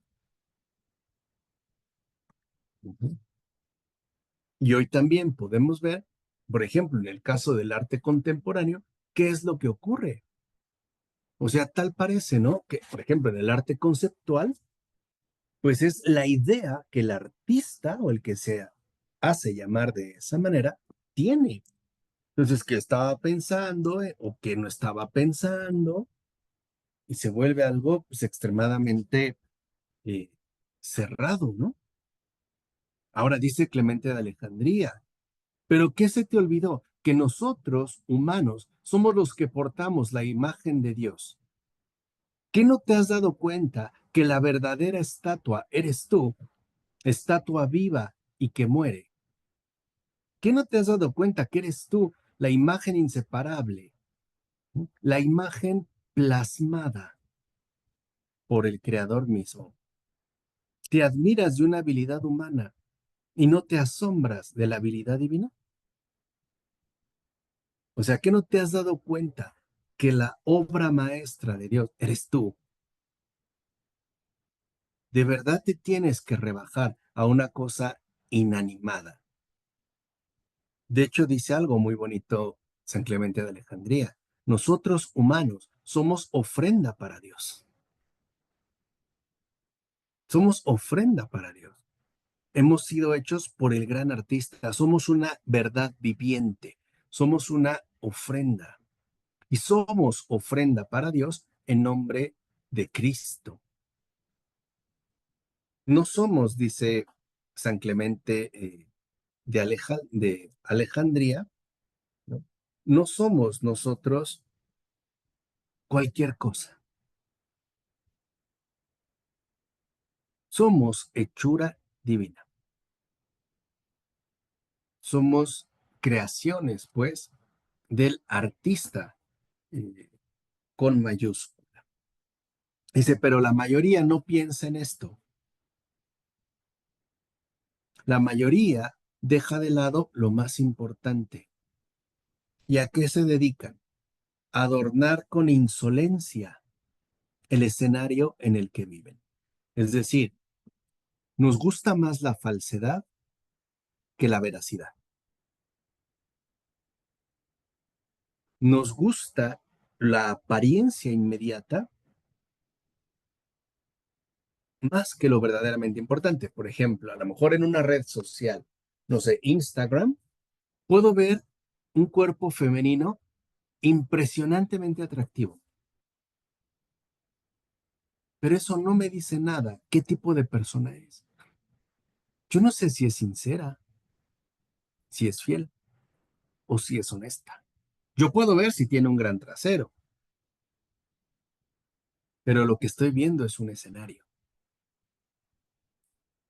Y hoy también podemos ver, por ejemplo, en el caso del arte contemporáneo, qué es lo que ocurre. O sea, tal parece, ¿no? Que, por ejemplo, en el arte conceptual, pues es la idea que el artista o el que se hace llamar de esa manera tiene. Entonces, que estaba pensando o que no estaba pensando y se vuelve algo pues, extremadamente eh, cerrado, ¿no? Ahora dice Clemente de Alejandría, pero ¿qué se te olvidó? Que nosotros, humanos, somos los que portamos la imagen de Dios. ¿Qué no te has dado cuenta que la verdadera estatua eres tú, estatua viva y que muere? ¿Qué no te has dado cuenta que eres tú, la imagen inseparable, la imagen plasmada por el Creador mismo? ¿Te admiras de una habilidad humana y no te asombras de la habilidad divina? O sea, ¿qué no te has dado cuenta que la obra maestra de Dios eres tú? De verdad te tienes que rebajar a una cosa inanimada. De hecho, dice algo muy bonito San Clemente de Alejandría. Nosotros humanos somos ofrenda para Dios. Somos ofrenda para Dios. Hemos sido hechos por el gran artista. Somos una verdad viviente. Somos una ofrenda. Y somos ofrenda para Dios en nombre de Cristo. No somos, dice San Clemente de Alejandría, ¿no? No somos nosotros cualquier cosa. Somos hechura divina. Somos creaciones, pues, del artista eh, con mayúscula. Dice, pero la mayoría no piensa en esto. La mayoría deja de lado lo más importante. ¿Y a qué se dedican? A adornar con insolencia el escenario en el que viven. Es decir, nos gusta más la falsedad que la veracidad. Nos gusta la apariencia inmediata más que lo verdaderamente importante. Por ejemplo, a lo mejor en una red social, no sé, Instagram, puedo ver un cuerpo femenino impresionantemente atractivo, pero eso no me dice nada qué tipo de persona es. Yo no sé si es sincera, si es fiel o si es honesta. Yo puedo ver si tiene un gran trasero, pero lo que estoy viendo es un escenario.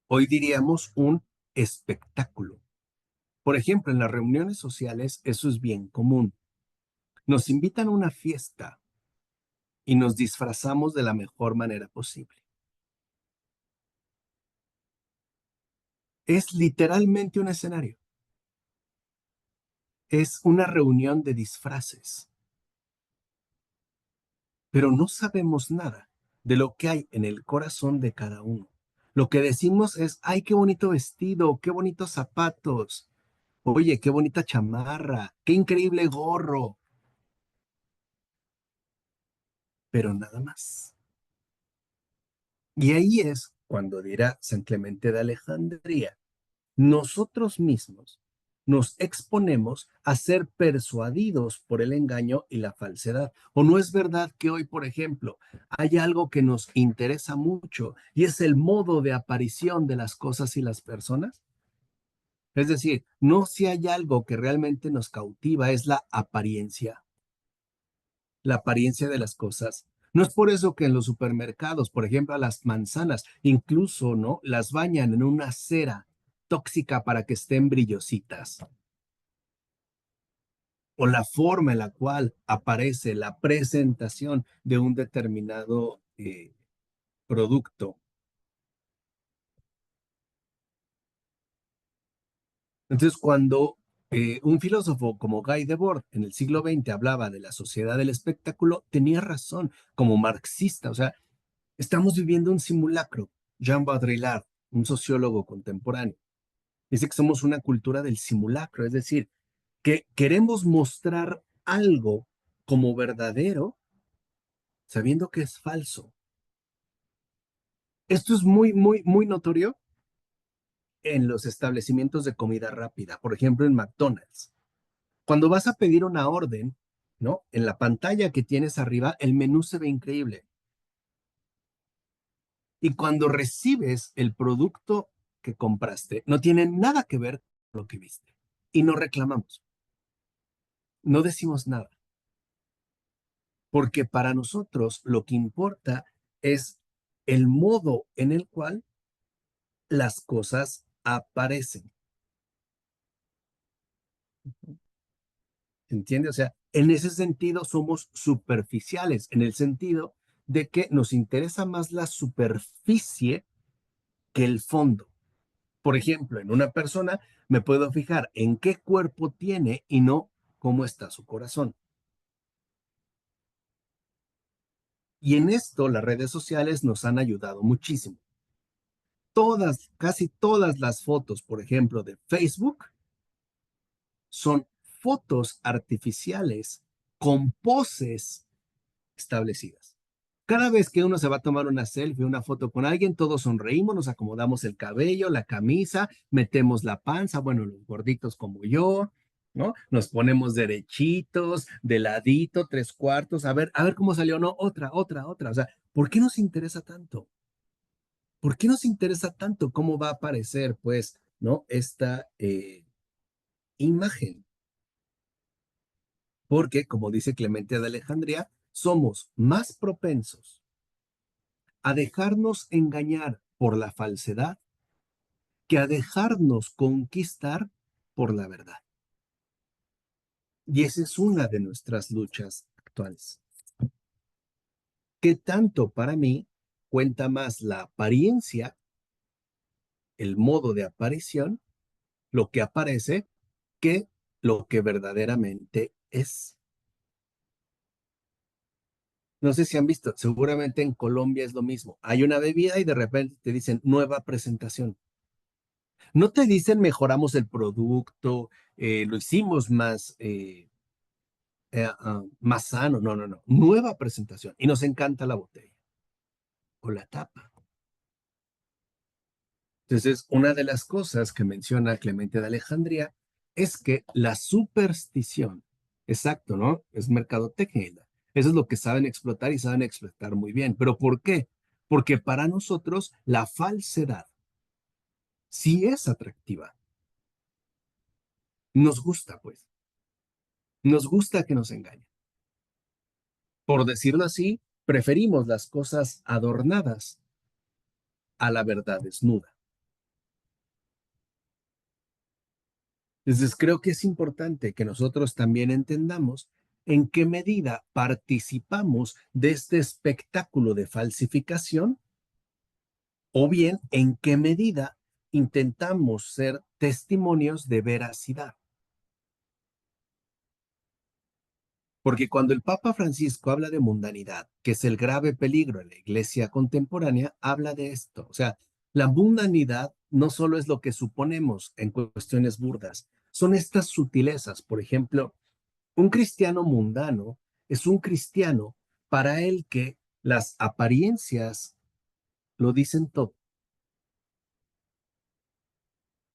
Hoy diríamos un espectáculo. Por ejemplo, en las reuniones sociales eso es bien común. Nos invitan a una fiesta y nos disfrazamos de la mejor manera posible. Es literalmente un escenario. Es una reunión de disfraces, pero no sabemos nada de lo que hay en el corazón de cada uno. Lo que decimos es, ay, qué bonito vestido, qué bonitos zapatos, oye, qué bonita chamarra, qué increíble gorro, pero nada más. Y ahí es cuando dirá San Clemente de Alejandría, nosotros mismos nos exponemos a ser persuadidos por el engaño y la falsedad. ¿O no es verdad que hoy, por ejemplo, hay algo que nos interesa mucho y es el modo de aparición de las cosas y las personas? Es decir, no si hay algo que realmente nos cautiva, es la apariencia de las cosas. No es por eso que en los supermercados, por ejemplo, a las manzanas, incluso, ¿no? Las bañan en una cera tóxica para que estén brillositas. O la forma en la cual aparece la presentación de un determinado producto. Entonces, cuando un filósofo como Guy Debord en el siglo XX hablaba de la sociedad del espectáculo, tenía razón como marxista. O sea, estamos viviendo un simulacro. Jean Baudrillard, un sociólogo contemporáneo, dice que somos una cultura del simulacro, es decir, que queremos mostrar algo como verdadero sabiendo que es falso. Esto es muy, muy, muy notorio en los establecimientos de comida rápida, por ejemplo, en McDonald's. Cuando vas a pedir una orden, ¿no? En la pantalla que tienes arriba, el menú se ve increíble. Y cuando recibes el producto que compraste, no tiene nada que ver con lo que viste. Y no reclamamos, no decimos nada, porque para nosotros lo que importa es el modo en el cual las cosas aparecen. ¿Entiende? O sea, en ese sentido somos superficiales, en el sentido de que nos interesa más la superficie que el fondo. Por ejemplo, en una persona me puedo fijar en qué cuerpo tiene y no cómo está su corazón. Y en esto las redes sociales nos han ayudado muchísimo. Todas, casi todas las fotos, por ejemplo, de Facebook, son fotos artificiales con poses establecidas. Cada vez que uno se va a tomar una selfie, una foto con alguien, todos sonreímos, nos acomodamos el cabello, la camisa, metemos la panza, bueno, los gorditos como yo, ¿no? Nos ponemos derechitos, de ladito, tres cuartos, a ver cómo salió, no, otra. O sea, ¿por qué nos interesa tanto? ¿Por qué nos interesa tanto cómo va a aparecer, pues, ¿no? Esta imagen. Porque, como dice Clemente de Alejandría, somos más propensos a dejarnos engañar por la falsedad que a dejarnos conquistar por la verdad. Y esa es una de nuestras luchas actuales. ¿Qué tanto para mí cuenta más la apariencia, el modo de aparición, lo que aparece, que lo que verdaderamente es? No sé si han visto, seguramente en Colombia es lo mismo. Hay una bebida y de repente te dicen nueva presentación. No te dicen mejoramos el producto, lo hicimos más sano. No. Nueva presentación. Y nos encanta la botella o la tapa. Entonces, una de las cosas que menciona Clemente de Alejandría es que la superstición, exacto, ¿no? Es mercadotecnia. Eso es lo que saben explotar y saben explotar muy bien. ¿Pero por qué? Porque para nosotros la falsedad sí es atractiva. Nos gusta, pues. Nos gusta que nos engañen. Por decirlo así, preferimos las cosas adornadas a la verdad desnuda. Entonces, creo que es importante que nosotros también entendamos en qué medida participamos de este espectáculo de falsificación o bien en qué medida intentamos ser testimonios de veracidad. Porque cuando el Papa Francisco habla de mundanidad, que es el grave peligro en la iglesia contemporánea, habla de esto. O sea, la mundanidad no solo es lo que suponemos en cuestiones burdas, son estas sutilezas. Por ejemplo, un cristiano mundano es un cristiano para el que las apariencias lo dicen todo.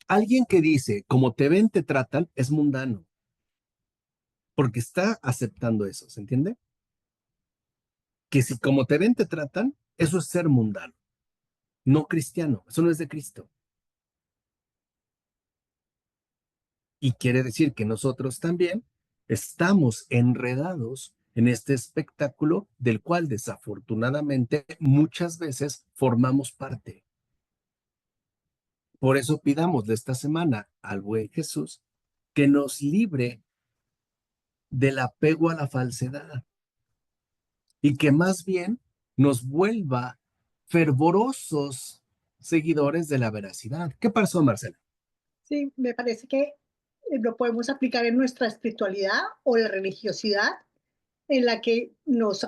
Alguien que dice, como te ven, te tratan, es mundano, porque está aceptando eso, ¿se entiende? Que si como te ven, te tratan, eso es ser mundano, no cristiano, eso no es de Cristo. Y quiere decir que nosotros también estamos enredados en este espectáculo del cual desafortunadamente muchas veces formamos parte. Por eso pidamos de esta semana al buen Jesús que nos libre del apego a la falsedad y que más bien nos vuelva fervorosos seguidores de la veracidad. ¿Qué pasó, Marcela? Sí, me parece que lo podemos aplicar en nuestra espiritualidad o la religiosidad, en la que nos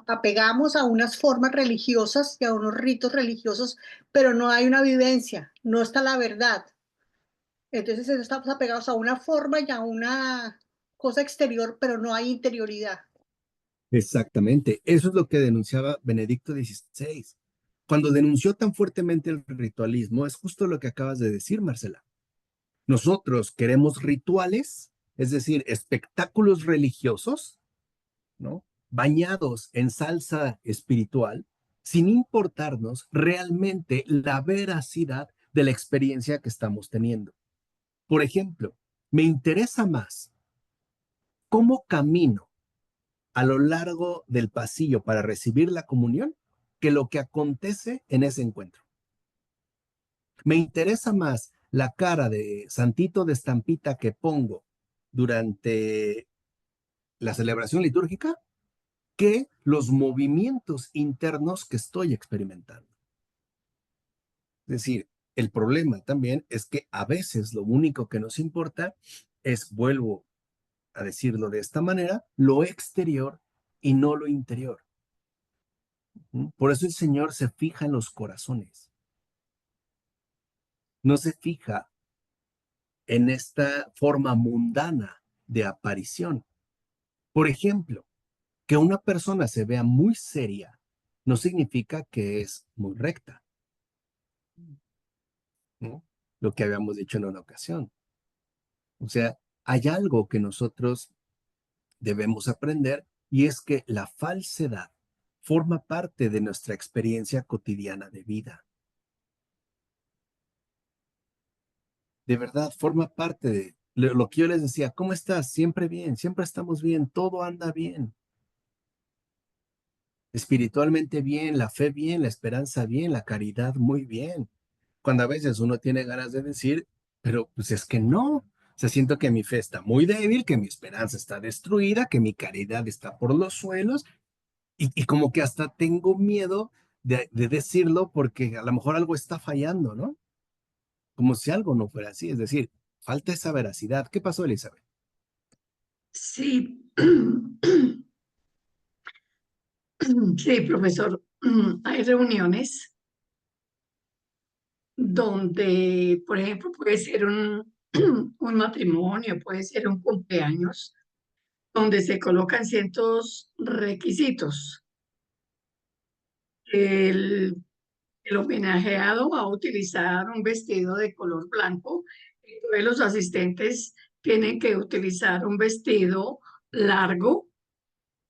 apegamos a unas formas religiosas y a unos ritos religiosos, pero no hay una vivencia, no está la verdad. Entonces estamos apegados a una forma y a una cosa exterior, pero no hay interioridad. Exactamente, eso es lo que denunciaba Benedicto XVI. Cuando denunció tan fuertemente el ritualismo, es justo lo que acabas de decir, Marcela. Nosotros queremos rituales, es decir, espectáculos religiosos, ¿no? Bañados en salsa espiritual, sin importarnos realmente la veracidad de la experiencia que estamos teniendo. Por ejemplo, me interesa más cómo camino a lo largo del pasillo para recibir la comunión que lo que acontece en ese encuentro. Me interesa más la cara de santito de estampita que pongo durante la celebración litúrgica que los movimientos internos que estoy experimentando. Es decir, el problema también es que a veces lo único que nos importa es, vuelvo a decirlo de esta manera, lo exterior y no lo interior. Por eso el Señor se fija en los corazones. No se fija en esta forma mundana de aparición. Por ejemplo, que una persona se vea muy seria no significa que es muy recta, ¿no? Lo que habíamos dicho en una ocasión. O sea, hay algo que nosotros debemos aprender y es que la falsedad forma parte de nuestra experiencia cotidiana de vida. De verdad, forma parte de lo que yo les decía. ¿Cómo estás? Siempre bien, siempre estamos bien, todo anda bien. Espiritualmente bien, la fe bien, la esperanza bien, la caridad muy bien. Cuando a veces uno tiene ganas de decir, pero pues es que no. O sea, siento que mi fe está muy débil, que mi esperanza está destruida, que mi caridad está por los suelos y como que hasta tengo miedo de decirlo porque a lo mejor algo está fallando, ¿no? Como si algo no fuera así, es decir, falta esa veracidad. ¿Qué pasó, Elizabeth? Sí, sí, profesor. Hay reuniones donde, por ejemplo, puede ser un matrimonio, puede ser un cumpleaños, donde se colocan ciertos requisitos. El, el homenajeado va a utilizar un vestido de color blanco y todos los asistentes tienen que utilizar un vestido largo,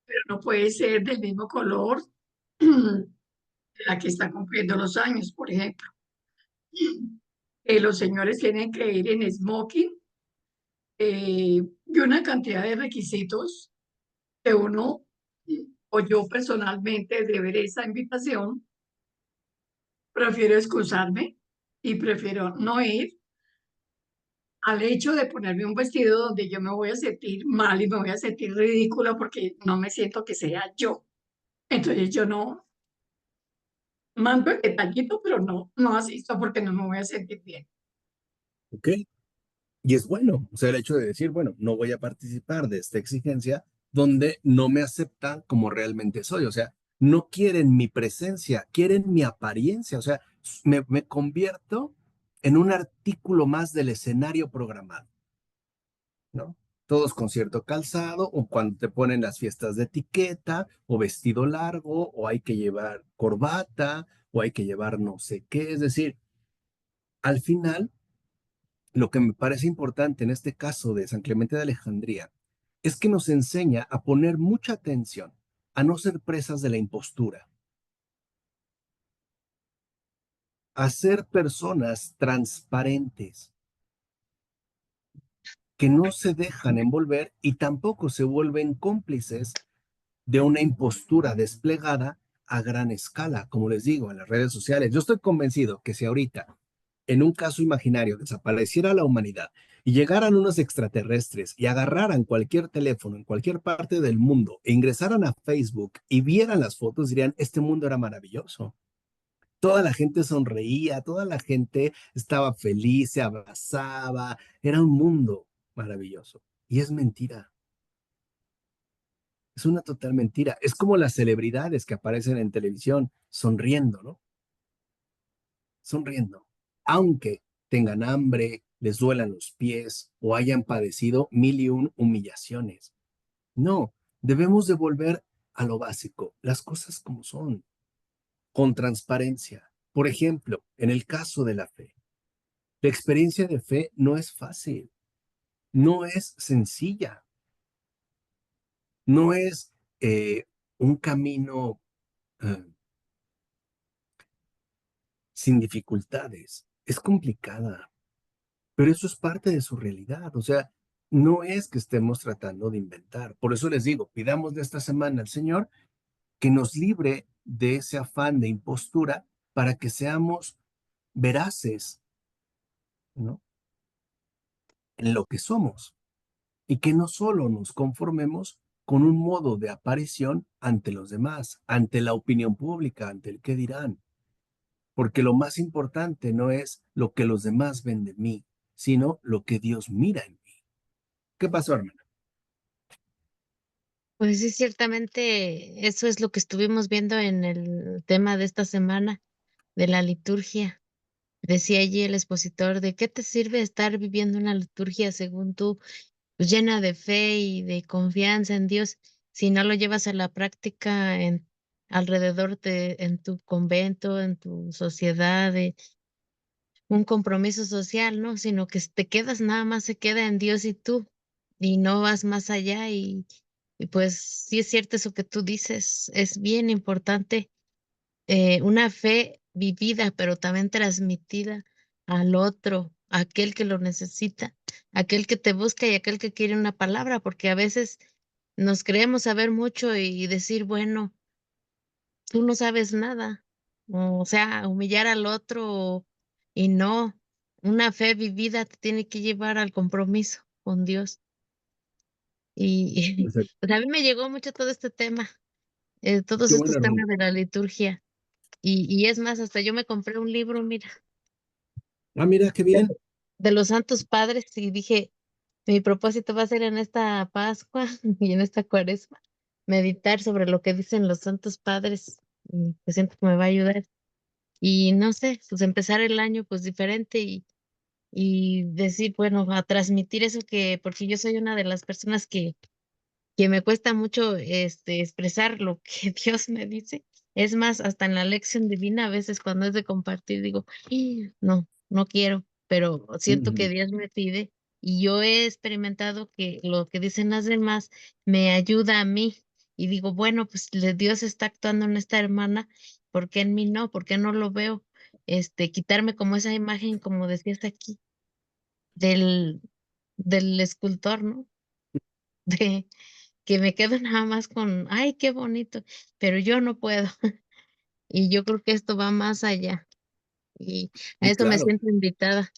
pero no puede ser del mismo color de la que está cumpliendo los años, por ejemplo. Los señores tienen que ir en smoking y una cantidad de requisitos que uno o yo personalmente de ver esa invitación, prefiero excusarme y prefiero no ir al hecho de ponerme un vestido donde yo me voy a sentir mal y me voy a sentir ridícula porque no me siento que sea yo. Entonces yo no mando el detallito, pero no asisto porque no me voy a sentir bien. ¿Ok? Y es bueno, o sea, el hecho de decir, bueno, no voy a participar de esta exigencia donde no me aceptan como realmente soy, o sea, no quieren mi presencia, quieren mi apariencia, o sea, me convierto en un artículo más del escenario programado, ¿no? Todos con cierto calzado, o cuando te ponen las fiestas de etiqueta, o vestido largo, o hay que llevar corbata, o hay que llevar no sé qué, es decir, al final lo que me parece importante en este caso de San Clemente de Alejandría es que nos enseña a poner mucha atención, a no ser presas de la impostura, a ser personas transparentes, que no se dejan envolver y tampoco se vuelven cómplices de una impostura desplegada a gran escala, como les digo, en las redes sociales. Yo estoy convencido que si ahorita, en un caso imaginario, desapareciera la humanidad y llegaran unos extraterrestres y agarraran cualquier teléfono en cualquier parte del mundo e ingresaran a Facebook y vieran las fotos, dirían, este mundo era maravilloso. Toda la gente sonreía, toda la gente estaba feliz, se abrazaba, era un mundo maravilloso. Y es mentira. Es una total mentira. Es como las celebridades que aparecen en televisión sonriendo, ¿no? Sonriendo. Aunque tengan hambre, les duelan los pies o hayan padecido mil y un humillaciones. No, debemos de volver a lo básico, las cosas como son, con transparencia. Por ejemplo, en el caso de la fe, la experiencia de fe no es fácil, no es sencilla, no es un camino eh, sin dificultades. Es complicada, pero eso es parte de su realidad. O sea, no es que estemos tratando de inventar. Por eso les digo, pidamos de esta semana al Señor que nos libre de ese afán de impostura para que seamos veraces, ¿no? En lo que somos y que no solo nos conformemos con un modo de aparición ante los demás, ante la opinión pública, ante el qué dirán, porque lo más importante no es lo que los demás ven de mí, sino lo que Dios mira en mí. ¿Qué pasó, hermano? Pues sí, ciertamente eso es lo que estuvimos viendo en el tema de esta semana de la liturgia. decía allí el expositor, ¿de qué te sirve estar viviendo una liturgia según tú, pues, llena de fe y de confianza en Dios, si no lo llevas a la práctica alrededor en tu convento, en tu sociedad, un compromiso social, ¿no? Sino que te quedas, nada más se queda en Dios y tú, y no vas más allá y pues sí es cierto eso que tú dices, es bien importante una fe vivida, pero también transmitida al otro, a aquel que lo necesita, aquel que te busca y aquel que quiere una palabra, porque a veces nos creemos saber mucho y decir, bueno, tú no sabes nada, o sea, humillar al otro y no, una fe vivida te tiene que llevar al compromiso con Dios. Y Exacto. pues a mí me llegó mucho todo este tema, todos Qué bueno, estos hermano. temas de la liturgia. Y es más, hasta yo me compré un libro, mira, Ah, mira, qué de, bien. de los Santos Padres y dije, mi propósito va a ser en esta Pascua y en esta Cuaresma, meditar sobre lo que dicen los Santos Padres, y pues siento que me va a ayudar. Y no sé, pues empezar el año pues diferente y decir, bueno, a transmitir eso porque yo soy una de las personas que me cuesta mucho expresar lo que Dios me dice. Es más, hasta en la lección divina, a veces cuando es de compartir, digo, "Ih, no, no quiero, pero siento que Ujú. Dios me pide y yo he experimentado que lo que dicen las demás me ayuda a mí y digo, bueno, pues Dios está actuando en esta hermana, ¿por qué en mí no? ¿Por qué no lo veo? Quitarme como esa imagen, como decías aquí, del, del escultor, ¿no? De, que me quedo nada más con, ay, qué bonito, pero yo no puedo. Y yo creo que esto va más allá. Y a Sí, eso me claro. siento invitada.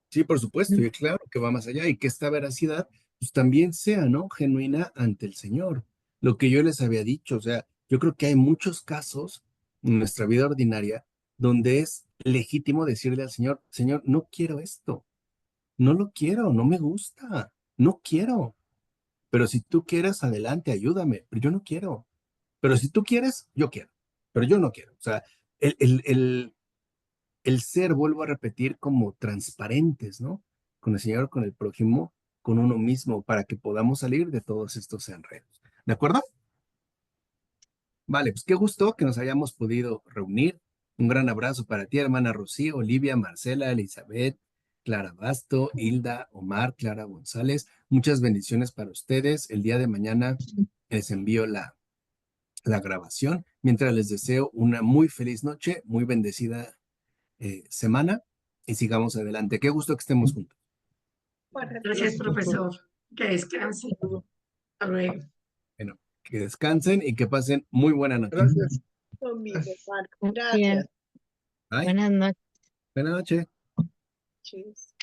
Sí, por supuesto, y claro que va más allá y que esta veracidad pues también sea, ¿no? Genuina ante el Señor. Lo que yo les había dicho, o sea, yo creo que hay muchos casos en nuestra vida ordinaria donde es legítimo decirle al Señor, Señor, no quiero esto, no lo quiero, no me gusta, no quiero, pero si tú quieres, adelante, ayúdame, pero yo no quiero. Pero si tú quieres, yo quiero, pero yo no quiero. O sea, el ser, vuelvo a repetir, como transparentes, ¿no? Con el Señor, con el prójimo, con uno mismo, para que podamos salir de todos estos enredos. ¿De acuerdo? Vale, pues qué gusto que nos hayamos podido reunir. Un gran abrazo para ti, hermana Rocío, Olivia, Marcela, Elizabeth, Clara Basto, Hilda, Omar, Clara González. Muchas bendiciones para ustedes. El día de mañana les envío la grabación. Mientras les deseo una muy feliz noche, muy bendecida semana y sigamos adelante. Qué gusto que estemos juntos. Gracias, profesor. Que descanse. Hasta luego. Bueno, que descansen y que pasen muy buena noche. Gracias. Lo mismo, Marco. Bien, Gracias. Bye. buenas noches. Buenas noches. Chis.